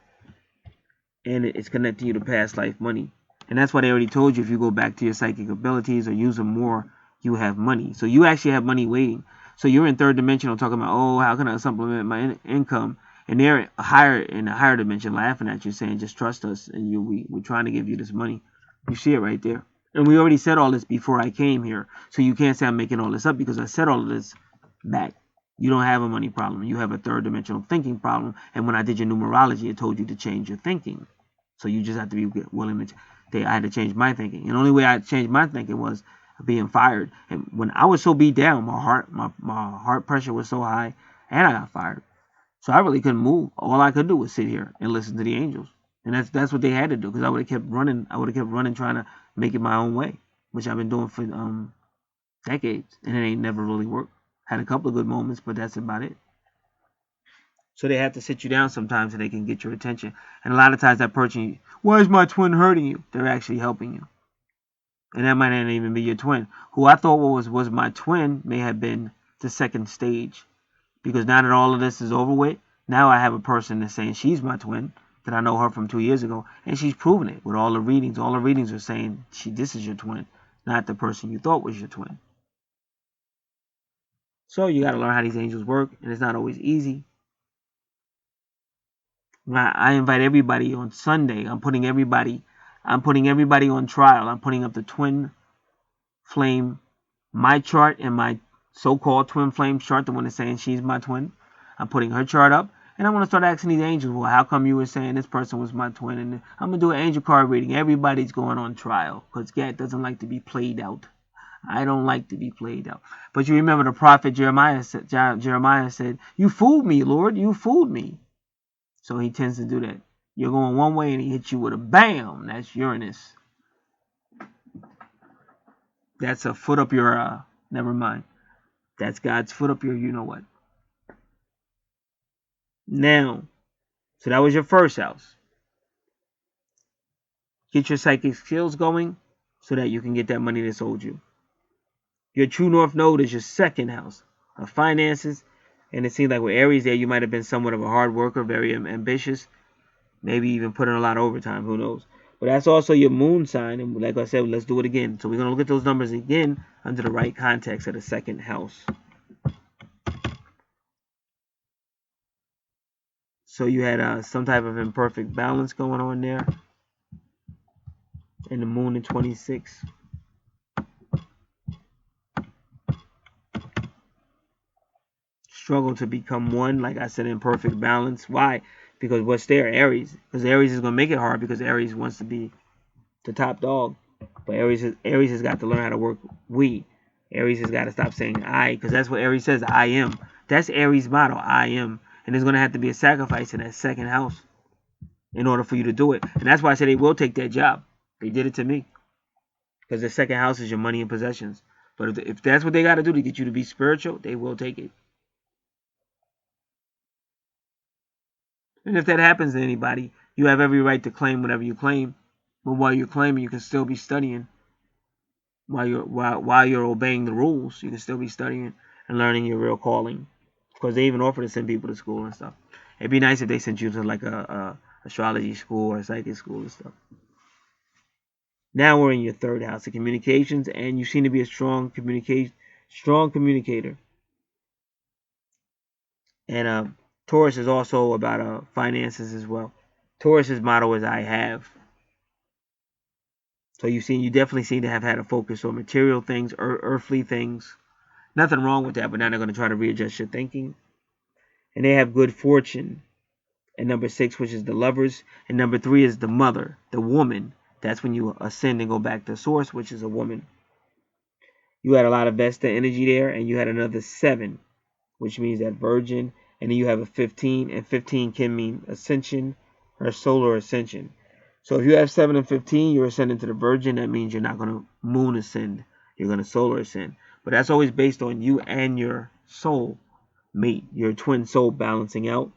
and it's connecting you to past life money. And that's why they already told you, if you go back to your psychic abilities or use them more, you have money. So you actually have money waiting. So you're in third dimensional talking about, oh, how can I supplement my income? And they're higher in a higher dimension laughing at you, saying, just trust us, and we're trying to give you this money. You see it right there. And we already said all this before I came here. So you can't say I'm making all this up, because I said all of this back. You don't have a money problem. You have a third dimensional thinking problem. And when I did your numerology, it told you to change your thinking. So you just have to be willing to. I had to change my thinking. And the only way I changed my thinking was being fired. And when I was so beat down, my heart pressure was so high, and I got fired. So I really couldn't move. All I could do was sit here and listen to the angels. And that's what they had to do, because I would have kept running. I would have kept running, trying to make it my own way, which I've been doing for decades, and it ain't never really worked. Had a couple of good moments, but that's about it. So they have to sit you down sometimes so they can get your attention. And a lot of times that person, why is my twin hurting you? They're actually helping you. And that might not even be your twin. Who I thought was my twin may have been the second stage. Because now that all of this is over with, now I have a person that's saying she's my twin, that I know her from 2 years ago, and she's proven it with all the readings. All the readings are saying this is your twin, not the person you thought was your twin. So you got to learn how these angels work, and it's not always easy. I invite everybody on Sunday. I'm putting everybody on trial. I'm putting up the twin flame, my chart, and my so-called twin flame chart, the one that's saying she's my twin. I'm putting her chart up, and I'm going to start asking these angels, well, how come you were saying this person was my twin? And I'm going to do an angel card reading. Everybody's going on trial, because God doesn't like to be played out. I don't like to be played out. But you remember the prophet Jeremiah said, you fooled me, Lord, you fooled me. So he tends to do that. You're going one way and he hits you with a bam. That's Uranus. That's a foot up your, never mind. That's God's foot up your, you know what. Now, so that was your first house. Get your psychic skills going so that you can get that money that's owed you. Your true north node is your second house of finances. And it seems like with Aries there, you might have been somewhat of a hard worker, very ambitious. Maybe even put in a lot of overtime, who knows. But that's also your moon sign, and like I said, let's do it again. So we're going to look at those numbers again under the right context of the second house. So you had some type of imperfect balance going on there. And the moon in 26. Struggle to become one, like I said, in perfect balance. Why? Because what's there? Aries. Because Aries is going to make it hard, because Aries wants to be the top dog. But Aries has got to learn how to work we. Aries has got to stop saying I, because that's what Aries says, I am. That's Aries' motto, I am. And there's going to have to be a sacrifice in that second house in order for you to do it. And that's why I said they will take that job. They did it to me. Because the second house is your money and possessions. But if that's what they got to do to get you to be spiritual, they will take it. And if that happens to anybody, you have every right to claim whatever you claim. But while you're claiming, you can still be studying. While you're obeying the rules, you can still be studying and learning your real calling. Because they even offer to send people to school and stuff. It'd be nice if they sent you to like a astrology school or psychic school and stuff. Now we're in your third house of communications, and you seem to be a strong communicator. And Taurus is also about finances as well. Taurus's motto is "I have." So you definitely seem to have had a focus on material things or earthly things. Nothing wrong with that, but now they're going to try to readjust your thinking. And they have good fortune. And number 6, which is the lovers. And number 3 is the mother, the woman. That's when you ascend and go back to source, which is a woman. You had a lot of Vesta energy there, and you had another 7, which means that Virgin. And then you have a 15, and 15 can mean ascension or solar ascension. So if you have 7 and 15, you're ascending to the Virgin. That means you're not going to moon ascend. You're going to solar ascend. But that's always based on you and your soul mate, your twin soul balancing out.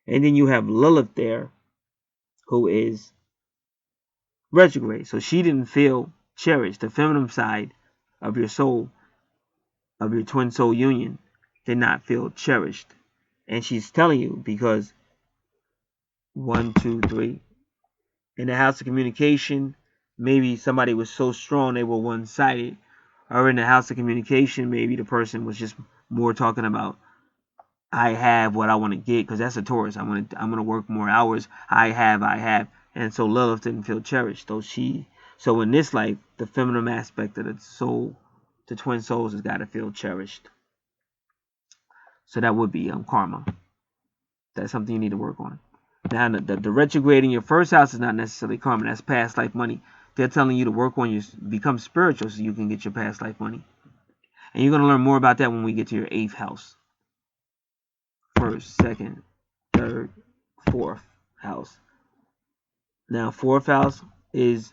And then you have Lilith there, who is retrograde. So she didn't feel cherished. The feminine side of your soul, of your twin soul union, did not feel cherished. And she's telling you because 1, 2, 3. In the house of communication, maybe somebody was so strong they were one-sided. Or in the house of communication, maybe the person was just more talking about, I have what I want to get, because that's a Taurus. I'm gonna work more hours. I have, and so Lilith didn't feel cherished. So in this life, the feminine aspect of the soul, the twin souls, has got to feel cherished. So that would be karma. That's something you need to work on. Now the retrograde in your first house is not necessarily karma. That's past life money. They're telling you to work on become spiritual so you can get your past life money. And you're gonna learn more about that when we get to your 8th house. First, second, third, 4th house. Now 4th house is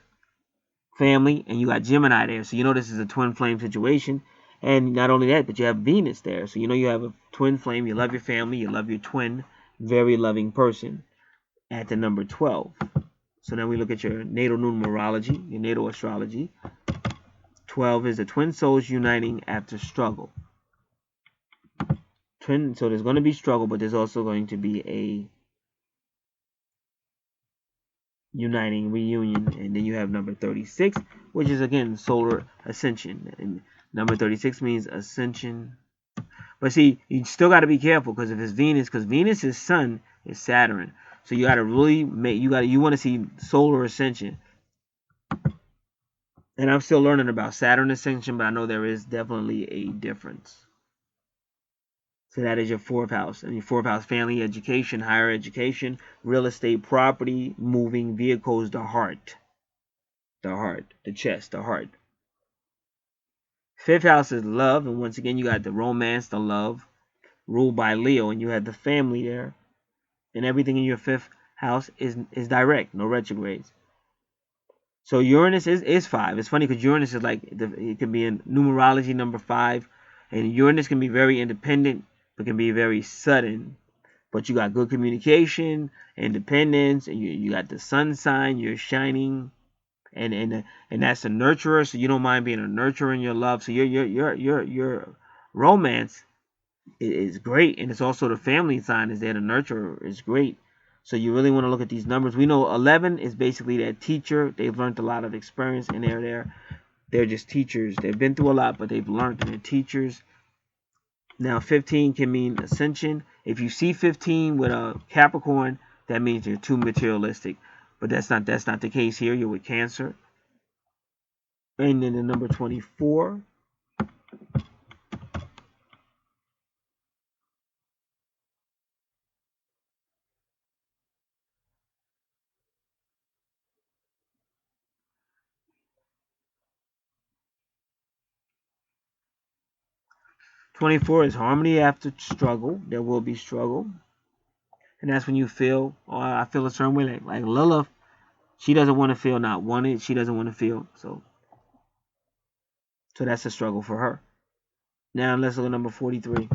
family, and you got Gemini there, so you know this is a twin flame situation. And not only that, but you have Venus there, so you know you have a twin flame. You love your family, you love your twin, very loving person. At the number 12. So now we look at your natal numerology, your natal astrology. 12 is the twin souls uniting after struggle. So there's going to be struggle, but there's also going to be a uniting reunion. And then you have number 36, which is again solar ascension. And number 36 means ascension. But see, you still got to be careful, because if it's Venus, because Venus's sun is Saturn. So you got to really you want to see solar ascension. And I'm still learning about Saturn ascension, but I know there is definitely a difference. So that is your 4th house. And your 4th house, family, education, higher education, real estate, property, moving, vehicles, the heart. The chest, the heart. 5th house is love. And once again, you got the romance, the love, ruled by Leo. And you have the family there. And everything in your 5th house is direct, no retrogrades. So Uranus is 5. It's funny because Uranus is like, it can be in numerology number 5. And Uranus can be very independent, but can be very sudden. But you got good communication, independence, and you got the sun sign, you're shining. And that's a nurturer, so you don't mind being a nurturer in your love. So your romance is great. And it's also the family sign is there, the nurturer is great. So you really want to look at these numbers. We know 11 is basically that teacher. They've learned a lot of experience, and they're just teachers. They've been through a lot, but they've learned, and they're teachers. Now 15 can mean ascension. If you see 15 with a Capricorn, that means you're too materialistic. But that's not the case here. You're with Cancer. And then the number 24. 24 is harmony after struggle. There will be struggle. And that's when you feel, oh, I feel a certain way. Like Lilith, she doesn't want to feel not wanted. She doesn't want to feel. So that's a struggle for her. Now let's look at number 43.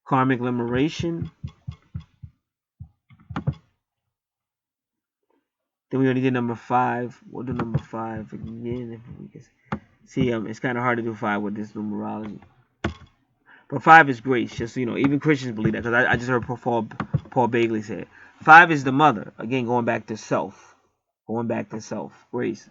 Karmic liberation. Then we already did number 5. We'll do number 5 again. If we can see, it's kind of hard to do 5 with this numerology. But 5 is grace. Just so you know, even Christians believe that, because I just heard Paul Bagley say it. 5 is the mother. Again, going back to self. Grace.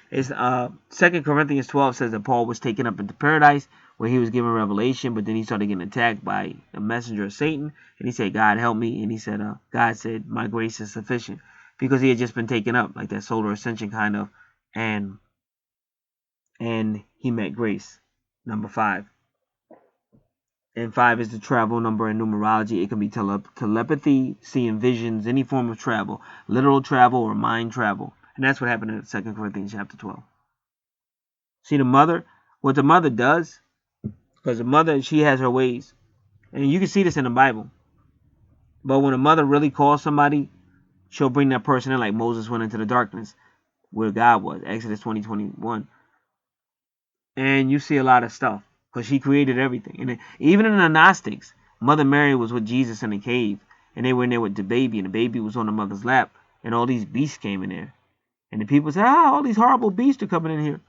It's 2 Corinthians 12 says that Paul was taken up into paradise where he was given revelation, but then he started getting attacked by a messenger of Satan, and he said, God help me, and he said, God said, my grace is sufficient, because he had just been taken up, like that solar ascension kind of, and he met grace. Number 5. And 5 is the travel number in numerology. It can be telepathy, seeing visions, any form of travel, literal travel or mind travel. And that's what happened in 2 Corinthians chapter 12. See the mother? What the mother does, because the mother, she has her ways. And you can see this in the Bible. But when a mother really calls somebody, she'll bring that person in, like Moses went into the darkness where God was. Exodus 20:21. And you see a lot of stuff, because she created everything. And even in the Gnostics, Mother Mary was with Jesus in the cave, and they were in there with the baby, and the baby was on the mother's lap, and all these beasts came in there. And the people said, all these horrible beasts are coming in here.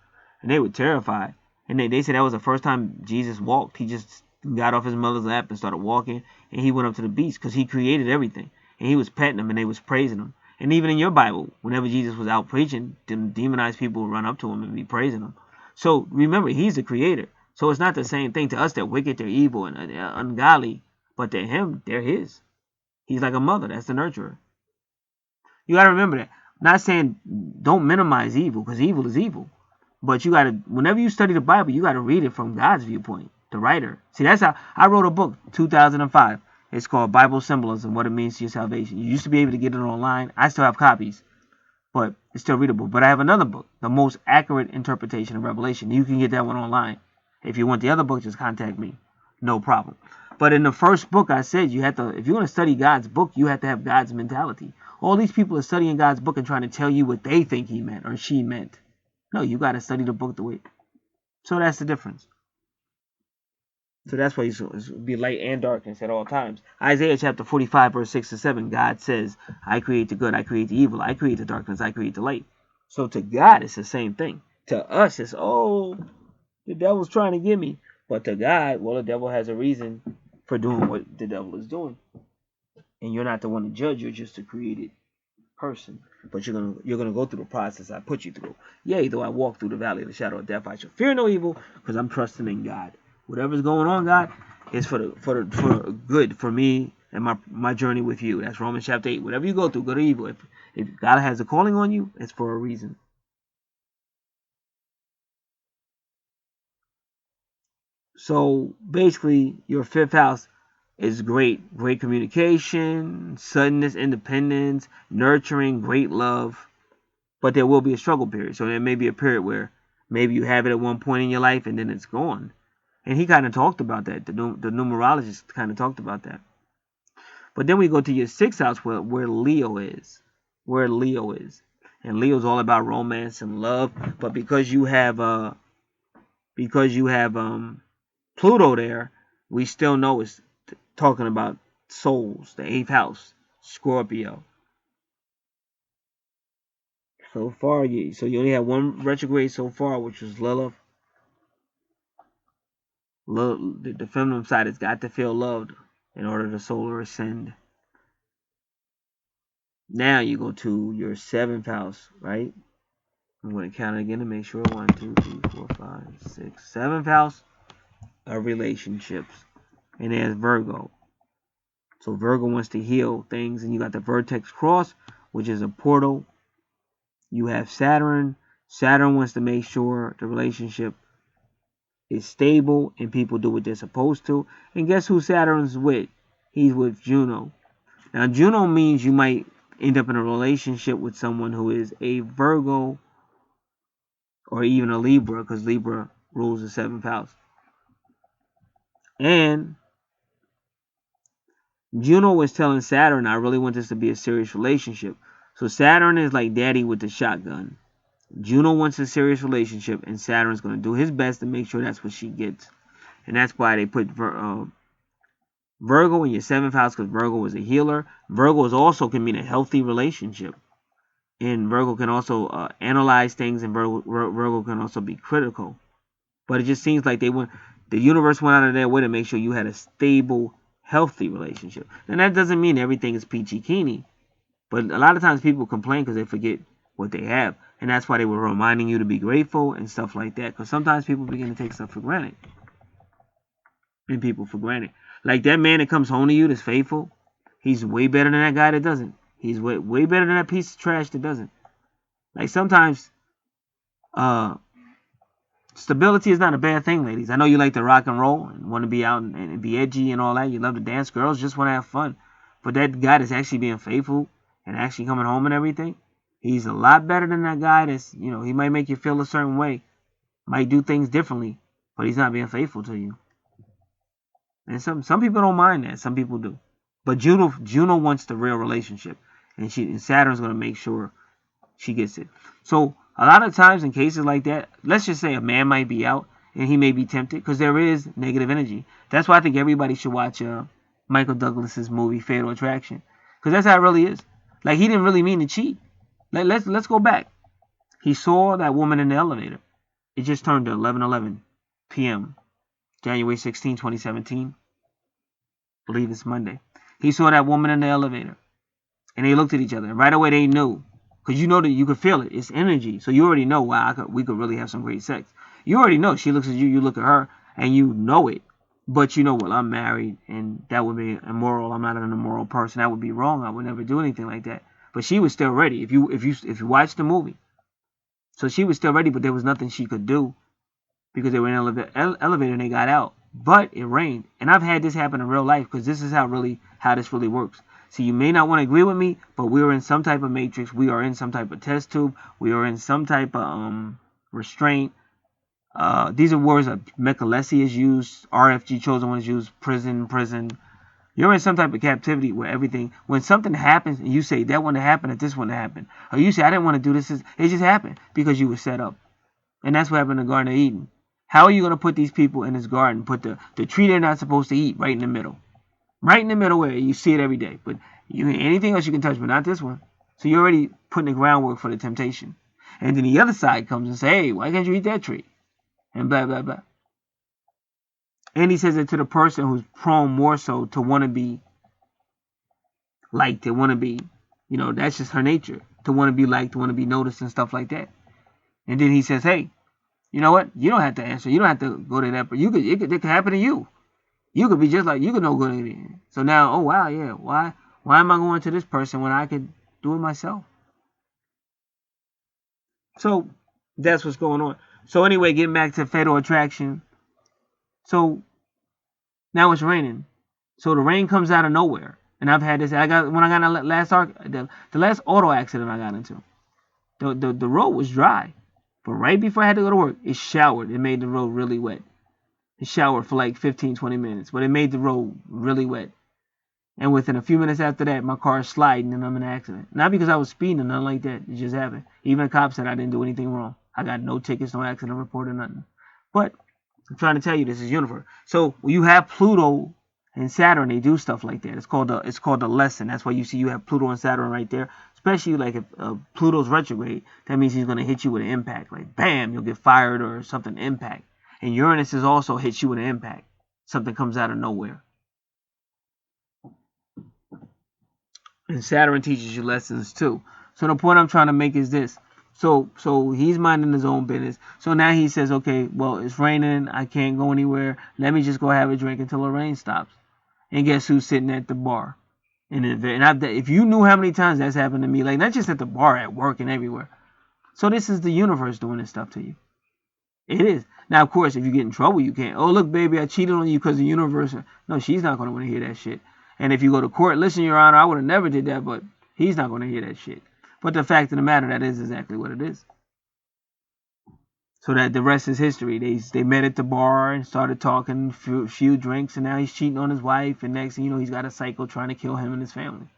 And they were terrified. And they said that was the first time Jesus walked. He just got off his mother's lap and started walking, and he went up to the beasts, because he created everything. And he was petting them, and they was praising him. And even in your Bible, whenever Jesus was out preaching, them demonized people would run up to him and be praising him. So remember, he's the creator. So it's not the same thing to us. They're wicked, they're evil, and ungodly. But to him, they're his. He's like a mother. That's the nurturer. You got to remember that. I'm not saying don't minimize evil, because evil is evil. But you got to, whenever you study the Bible, you got to read it from God's viewpoint, the writer. See, that's how I wrote a book, 2005. It's called Bible Symbolism, What It Means to Your Salvation. You used to be able to get it online. I still have copies, but it's still readable. But I have another book, The Most Accurate Interpretation of Revelation. You can get that one online. If you want the other book, just contact me. No problem. But in the first book, I said you have to, if you want to study God's book, you have to have God's mentality. All these people are studying God's book and trying to tell you what they think he meant or she meant. No, you got to study the book the way. So that's the difference. So that's why it's be light and darkness at all times. Isaiah chapter 45, verse 6 to 7, God says, I create the good, I create the evil, I create the darkness, I create the light. So to God, it's the same thing. To us, it's, the devil's trying to get me. But to God, well, the devil has a reason for doing what the devil is doing. And you're not the one to judge, you're just a created person. But you're gonna go through the process I put you through. Yea, though I walk through the valley of the shadow of death, I shall fear no evil, because I'm trusting in God. Whatever's going on, God, is for good for me and my journey with you. That's Romans chapter 8. Whatever you go through, good or evil, if God has a calling on you, it's for a reason. So basically, your 5th house is great communication, suddenness, independence, nurturing, great love. But there will be a struggle period. So there may be a period where maybe you have it at one point in your life and then it's gone. And he kind of talked about that. The numerologist kind of talked about that. But then we go to your 6th house where Leo is. And Leo's all about romance and love. But because you have Pluto there, we still know it's talking about souls, the 8th house, Scorpio. So far, you only have one retrograde so far, which was Lilith. The feminine side has got to feel loved in order to solar ascend. Now you go to your 7th house, right? I'm going to count it again to make sure. 1, 2, 3, 4, 5, 6, 7th house of relationships. And there's Virgo. So Virgo wants to heal things. And you got the vertex cross, which is a portal. You have Saturn. Saturn wants to make sure the relationship is stable and people do what they're supposed to. And guess who Saturn's with? He's with Juno. Now, Juno means you might end up in a relationship with someone who is a Virgo or even a Libra, because Libra rules the 7th house. And Juno was telling Saturn, I really want this to be a serious relationship. So Saturn is like daddy with the shotgun. Juno wants a serious relationship, and Saturn's going to do his best to make sure that's what she gets. And that's why they put Virgo in your 7th house, because Virgo is a healer. Virgo is also can mean a healthy relationship. And Virgo can also analyze things, and Virgo can also be critical. But it just seems like the universe went out of their way to make sure you had a stable, healthy relationship. And that doesn't mean everything is peachy keeney. But a lot of times people complain because they forget what they have. And that's why they were reminding you to be grateful and stuff like that. Because sometimes people begin to take stuff for granted. And people for granted. Like that man that comes home to you that's faithful, he's way better than that guy that doesn't. He's way better than that piece of trash that doesn't. Like sometimes stability is not a bad thing, ladies. I know you like to rock and roll and want to be out and be edgy and all that. You love to dance. Girls just want to have fun. But that guy that's actually being faithful and actually coming home and everything, he's a lot better than that guy that's, he might make you feel a certain way, might do things differently, but he's not being faithful to you. And some people don't mind that. Some people do. But Juno wants the real relationship. And Saturn's going to make sure she gets it. So a lot of times in cases like that, let's just say a man might be out and he may be tempted because there is negative energy. That's why I think everybody should watch Michael Douglas's movie Fatal Attraction, because that's how it really is. Like he didn't really mean to cheat. Let's go back. He saw that woman in the elevator. It just turned to 11:11 p.m. January 16, 2017. I believe it's Monday. He saw that woman in the elevator, and they looked at each other, and right away they knew. Because you know that you could feel it. It's energy. So you already know, wow, we could really have some great sex. You already know. She looks at you, you look at her, and you know it. But you know, well, I'm married, and that would be immoral. I'm not an immoral person. That would be wrong. I would never do anything like that. But she was still ready. If you watch the movie. So she was still ready, but there was nothing she could do because they were in an elevator and they got out. But it rained. And I've had this happen in real life because this is how this really works. See, you may not want to agree with me, but we are in some type of matrix. We are in some type of test tube. We are in some type of restraint. These are words that Mechalesi is used. RFG Chosen One is used. Prison. You're in some type of captivity where when something happens and you say that wouldn't happen, that this wouldn't happen, or you say I didn't want to do this, it just happened because you were set up. And that's what happened in the Garden of Eden. How are you going to put these people in this garden, put the tree they're not supposed to eat right in the middle? Right in the middle where you see it every day. But anything else you can touch, but not this one. So you're already putting the groundwork for the temptation. And then the other side comes and says, hey, why can't you eat that tree? And blah, blah, blah. And he says it to the person who's prone more so to want to be liked, to want to be, that's just her nature. To want to be liked, to want to be noticed and stuff like that. And then he says, hey, you know what? You don't have to answer. You don't have to go to that. But it could happen to you. You could be just like, you could know good at it. So now, oh wow, yeah, why am I going to this person when I could do it myself? So that's what's going on. So anyway, getting back to Fatal Attraction. So now it's raining. So the rain comes out of nowhere. And I've had this. When I got in the last auto accident I got into, the road was dry, but right before I had to go to work, it showered. It made the road really wet. It showered for like 15-20 minutes, but it made the road really wet. And within a few minutes after that, my car is sliding and I'm in an accident. Not because I was speeding or nothing like that. It just happened. Even the cops said I didn't do anything wrong. I got no tickets, no accident report or nothing. But I'm trying to tell you, this is universe. So when you have Pluto and Saturn, they do stuff like that. It's called the lesson. That's why you see you have Pluto and Saturn right there. Especially like if Pluto's retrograde, that means he's going to hit you with an impact. Like bam, you'll get fired or something impact. And Uranus is also hits you with an impact. Something comes out of nowhere. And Saturn teaches you lessons too. So the point I'm trying to make is this. So he's minding his own business. So now he says, okay, well, it's raining. I can't go anywhere. Let me just go have a drink until the rain stops. And guess who's sitting at the bar? And if you knew how many times that's happened to me, like not just at the bar, at work and everywhere. So this is the universe doing this stuff to you. It is. Now, of course, if you get in trouble, you can't. Oh, look, baby, I cheated on you because of the universe. No, she's not going to want to hear that shit. And if you go to court, listen, Your Honor, I would have never did that, but he's not going to hear that shit. But the fact of the matter, that is exactly what it is. So that the rest is history. They met at the bar and started talking, few drinks, and now he's cheating on his wife. And next thing you know, he's got a psycho trying to kill him and his family.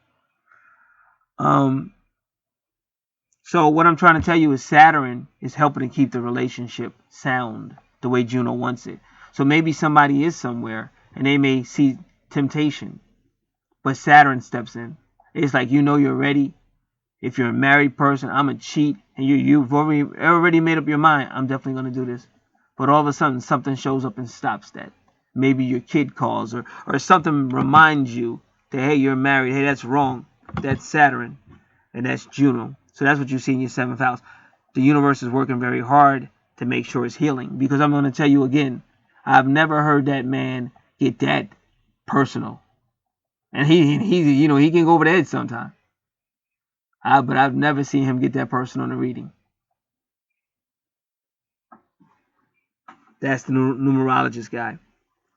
So what I'm trying to tell you is Saturn is helping to keep the relationship sound the way Juno wants it. So maybe somebody is somewhere and they may see temptation, but Saturn steps in. It's like, you're ready If you're a married person, I'm a cheat, and you've already made up your mind, I'm definitely going to do this. But all of a sudden, something shows up and stops that. Maybe your kid calls, or something reminds you that, hey, you're married. Hey, that's wrong. That's Saturn, and that's Juno. So that's what you see in your 7th house. The universe is working very hard to make sure it's healing. Because I'm going to tell you again, I've never heard that man get that personal. And he can go over the edge sometimes. But I've never seen him get that personal in a reading. That's the numerologist guy.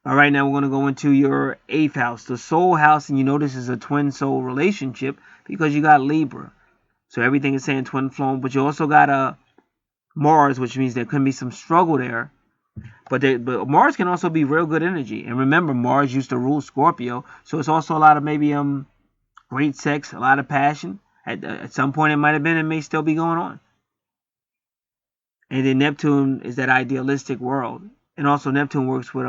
All right, now we're going to go into your 8th house, the soul house, and you know this is a twin soul relationship because you got Libra. So everything is saying twin flame, but you also got a Mars, which means there could be some struggle there. But Mars can also be real good energy. And remember, Mars used to rule Scorpio, so it's also a lot of maybe great sex, a lot of passion. At some point it might have been, it may still be going on. And then Neptune is that idealistic world. And also Neptune works with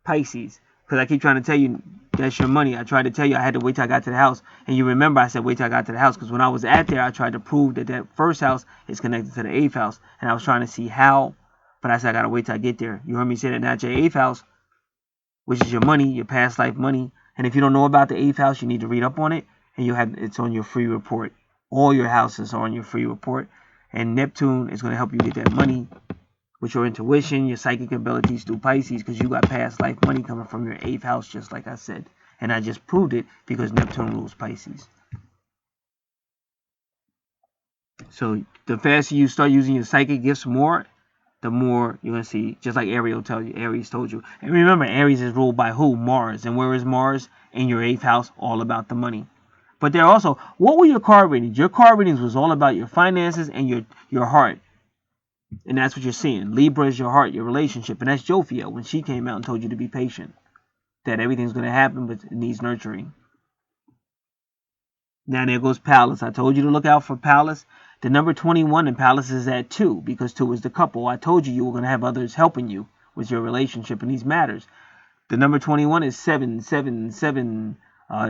Pisces. Because I keep trying to tell you, that's your money. I tried to tell you I had to wait till I got to the house. And you remember I said wait till I got to the house. Because when I was at there, I tried to prove that that first house is connected to the 8th house. And I was trying to see how. But I said I got to wait till I get there. You heard me say that. Not your 8th house, which is your money, your past life money. And if you don't know about the 8th house, you need to read up on it. And it's on your free report. All your houses are on your free report. And Neptune is going to help you get that money with your intuition, your psychic abilities through Pisces, because you got past life money coming from your 8th house, just like I said. And I just proved it because Neptune rules Pisces. So the faster you start using your psychic gifts more, the more you're going to see, just like Aries told you. And remember, Aries is ruled by who? Mars. And where is Mars? In your 8th house, all about the money. But there also, what were your card readings? Your card readings was all about your finances and your heart. And that's what you're seeing. Libra is your heart, your relationship. And that's Jophia when she came out and told you to be patient. That everything's going to happen, but it needs nurturing. Now there goes Pallas. I told you to look out for Pallas. The number 21 in Pallas is at 2 because 2 is the couple. I told you were going to have others helping you with your relationship in these matters. The number 21 is 777,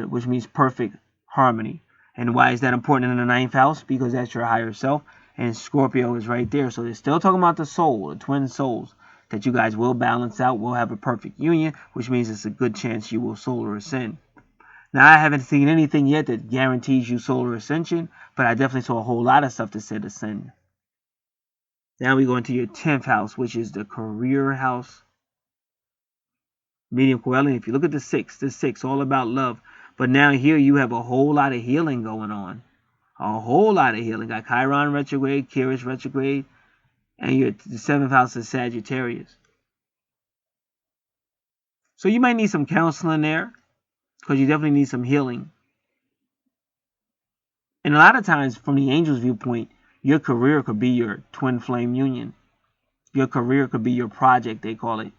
which means perfect harmony. And why is that important in the 9th house? Because that's your higher self. And Scorpio is right there. So they're still talking about the soul, the twin souls, that you guys will balance out, will have a perfect union, which means it's a good chance you will solar ascend. Now, I haven't seen anything yet that guarantees you solar ascension, but I definitely saw a whole lot of stuff that said ascend. Now we go into your 10th house, which is the career house. Medium quality. If you look at the 6, all about love. But now here you have a whole lot of healing going on. A whole lot of healing. Got Chiron retrograde, Kyrus retrograde, and the 7th house is Sagittarius. So you might need some counseling there, because you definitely need some healing. And a lot of times, from the angel's viewpoint, your career could be your twin flame union. Your career could be your project, they call it.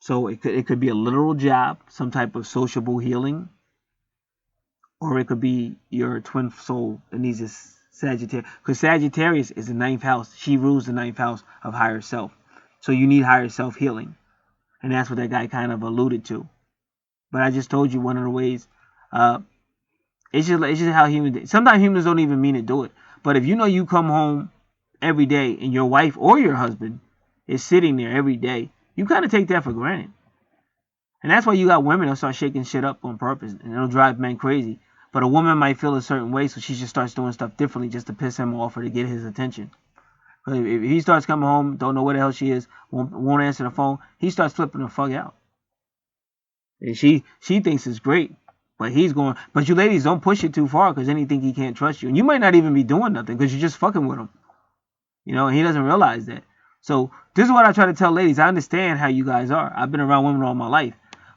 So it could be a literal job, some type of sociable healing, or it could be your twin soul that needs this Sagittarius. Because Sagittarius is the 9th house. She rules the 9th house of higher self. So you need higher self healing. And that's what that guy kind of alluded to. But I just told you one of the ways. It's just how humans. Sometimes humans don't even mean to do it. But if you know you come home every day and your wife or your husband is sitting there every day, you kind of take that for granted. And that's why you got women that start shaking shit up on purpose, and it'll drive men crazy. But a woman might feel a certain way, so she just starts doing stuff differently just to piss him off or to get his attention. If he starts coming home, don't know where the hell she is, won't answer the phone, he starts flipping the fuck out. And she thinks it's great, but he's going. But you ladies don't push it too far, because then he think he can't trust you, and you might not even be doing nothing because you're just fucking with him. And he doesn't realize that. So this is what I try to tell ladies. I understand how you guys are. I've been around women all my life,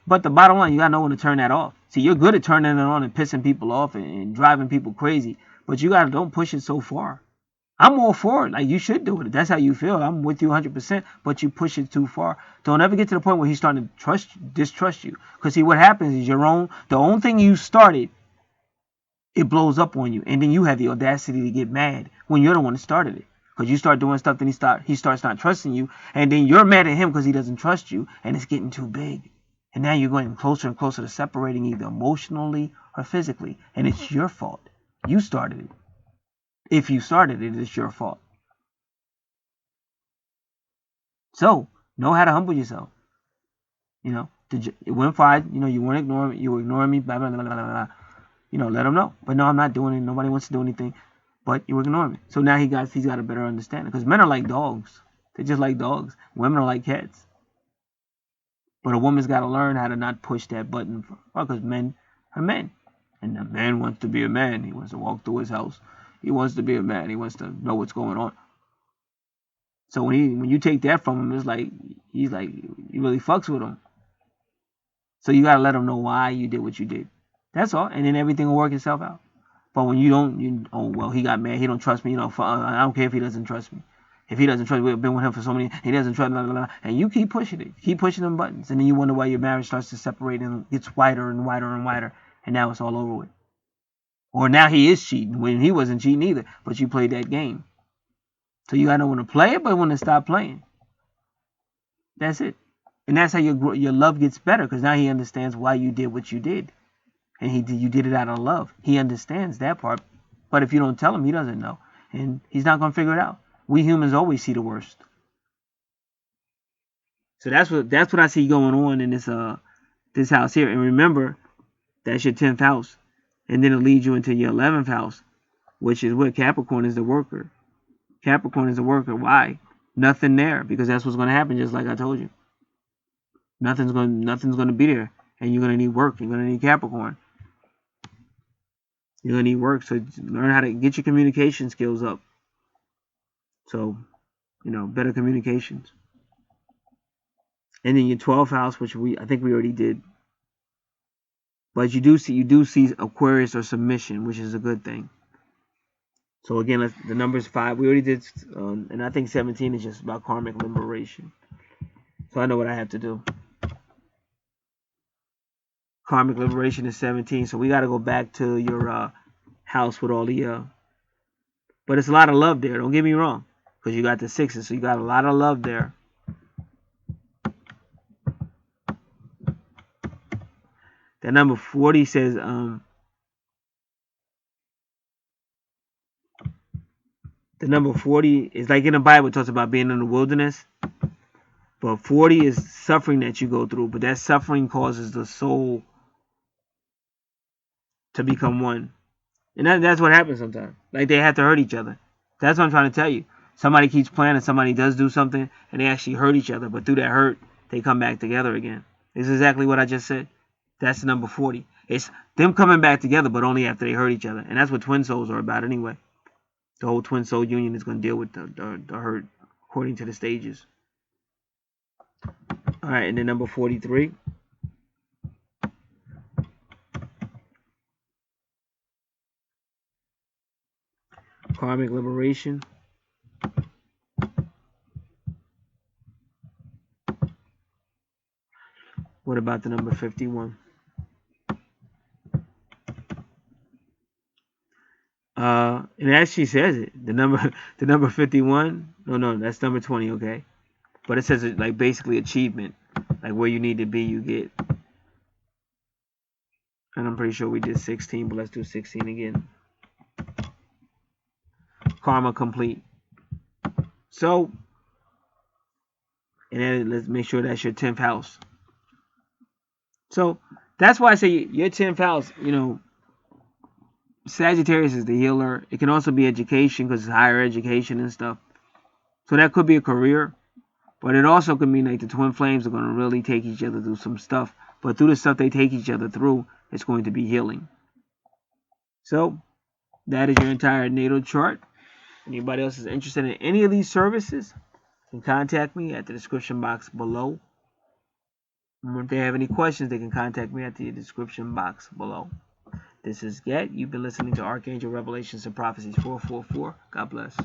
but the bottom line, you gotta know when to turn that off. See, you're good at turning it on and pissing people off and driving people crazy, but you don't push it so far. I'm all for it. Like, you should do it. If that's how you feel, I'm with you 100%, but you push it too far. Don't ever get to the point where he's starting to distrust you. Because, see, what happens is the own thing you started, it blows up on you. And then you have the audacity to get mad when you're the one that started it. Because you start doing stuff, then he starts not trusting you. And then you're mad at him because he doesn't trust you. And it's getting too big. And now you're going closer and closer to separating either emotionally or physically. And it's your fault. You started it. If you started it, it's your fault. So, know how to humble yourself. You know, it went fine. You know, you weren't ignoring me. You were ignoring me. Blah, blah, blah, blah, blah. You know, let him know. But no, I'm not doing it. Nobody wants to do anything. But you were ignoring me. So now he's got a better understanding. Because men are like dogs. They're just like dogs. Women are like cats. But a woman's got to learn how to not push that button. Because men are men. And a man wants to be a man. He wants to walk through his house. He wants to be a man. He wants to know what's going on. So when you take that from him, it's like he's like you really fucks with him. So you gotta let him know why you did what you did. That's all, and then everything will work itself out. But when you don't, oh well, he got mad. He don't trust me. You know, I don't care if he doesn't trust me. If he doesn't trust me, we've been with him for so many. He doesn't trust, blah, blah, blah, and you keep pushing it, keep pushing them buttons, and then you wonder why your marriage starts to separate and gets wider and wider and wider, and now it's all over with. Or now he is cheating when he wasn't cheating either, but you played that game. So you gotta know when to play it, but when to stop playing. That's it. And that's how your love gets better, because now he understands why you did what you did. And you did it out of love. He understands that part. But if you don't tell him, he doesn't know. And he's not going to figure it out. We humans always see the worst. So that's what I see going on in this house here. And remember, that's your 10th house. And then it leads you into your 11th house, which is where Capricorn is the worker. Capricorn is the worker. Why? Nothing there, because that's what's going to happen, just like I told you. Nothing's going to be there, and you're going to need work. You're going to need Capricorn. You're going to need work, so learn how to get your communication skills up. So, you know, better communications. And then your 12th house, which I think we already did. But you do see Aquarius or submission, which is a good thing. So again, the number is 5. We already did, and I think 17 is just about karmic liberation. So I know what I have to do. Karmic liberation is 17. So we got to go back to your house with all the... but it's a lot of love there. Don't get me wrong. Because you got the 6s. So you got a lot of love there. That number 40 says... the number 40 is like in the Bible. It talks about being in the wilderness. But 40 is suffering that you go through. But that suffering causes the soul to become one. And that's what happens sometimes. Like they have to hurt each other. That's what I'm trying to tell you. Somebody keeps playing and somebody does do something and they actually hurt each other. But through that hurt, they come back together again. It's exactly what I just said. That's the number 40. It's them coming back together, but only after they hurt each other. And that's what twin souls are about anyway. The whole twin soul union is going to deal with the hurt according to the stages. All right, and then number 43. Karmic liberation. What about the number 51? It actually says it. The number 51. No, that's number 20. Okay, but it says it like basically achievement, like where you need to be, you get. And I'm pretty sure we did 16, but let's do 16 again. Karma complete. So, and then let's make sure that's your 10th house. So that's why I say your 10th house, you know, Sagittarius is the healer. It can also be education because it's higher education and stuff. So that could be a career. But it also could mean like the twin flames are going to really take each other through some stuff. But through the stuff they take each other through, it's going to be healing. So that is your entire natal chart. Anybody else is interested in any of these services can contact me at the description box below. And if they have any questions, they can contact me at the description box below. This is Get. You've been listening to Archangel Revelations and Prophecies 444. God bless.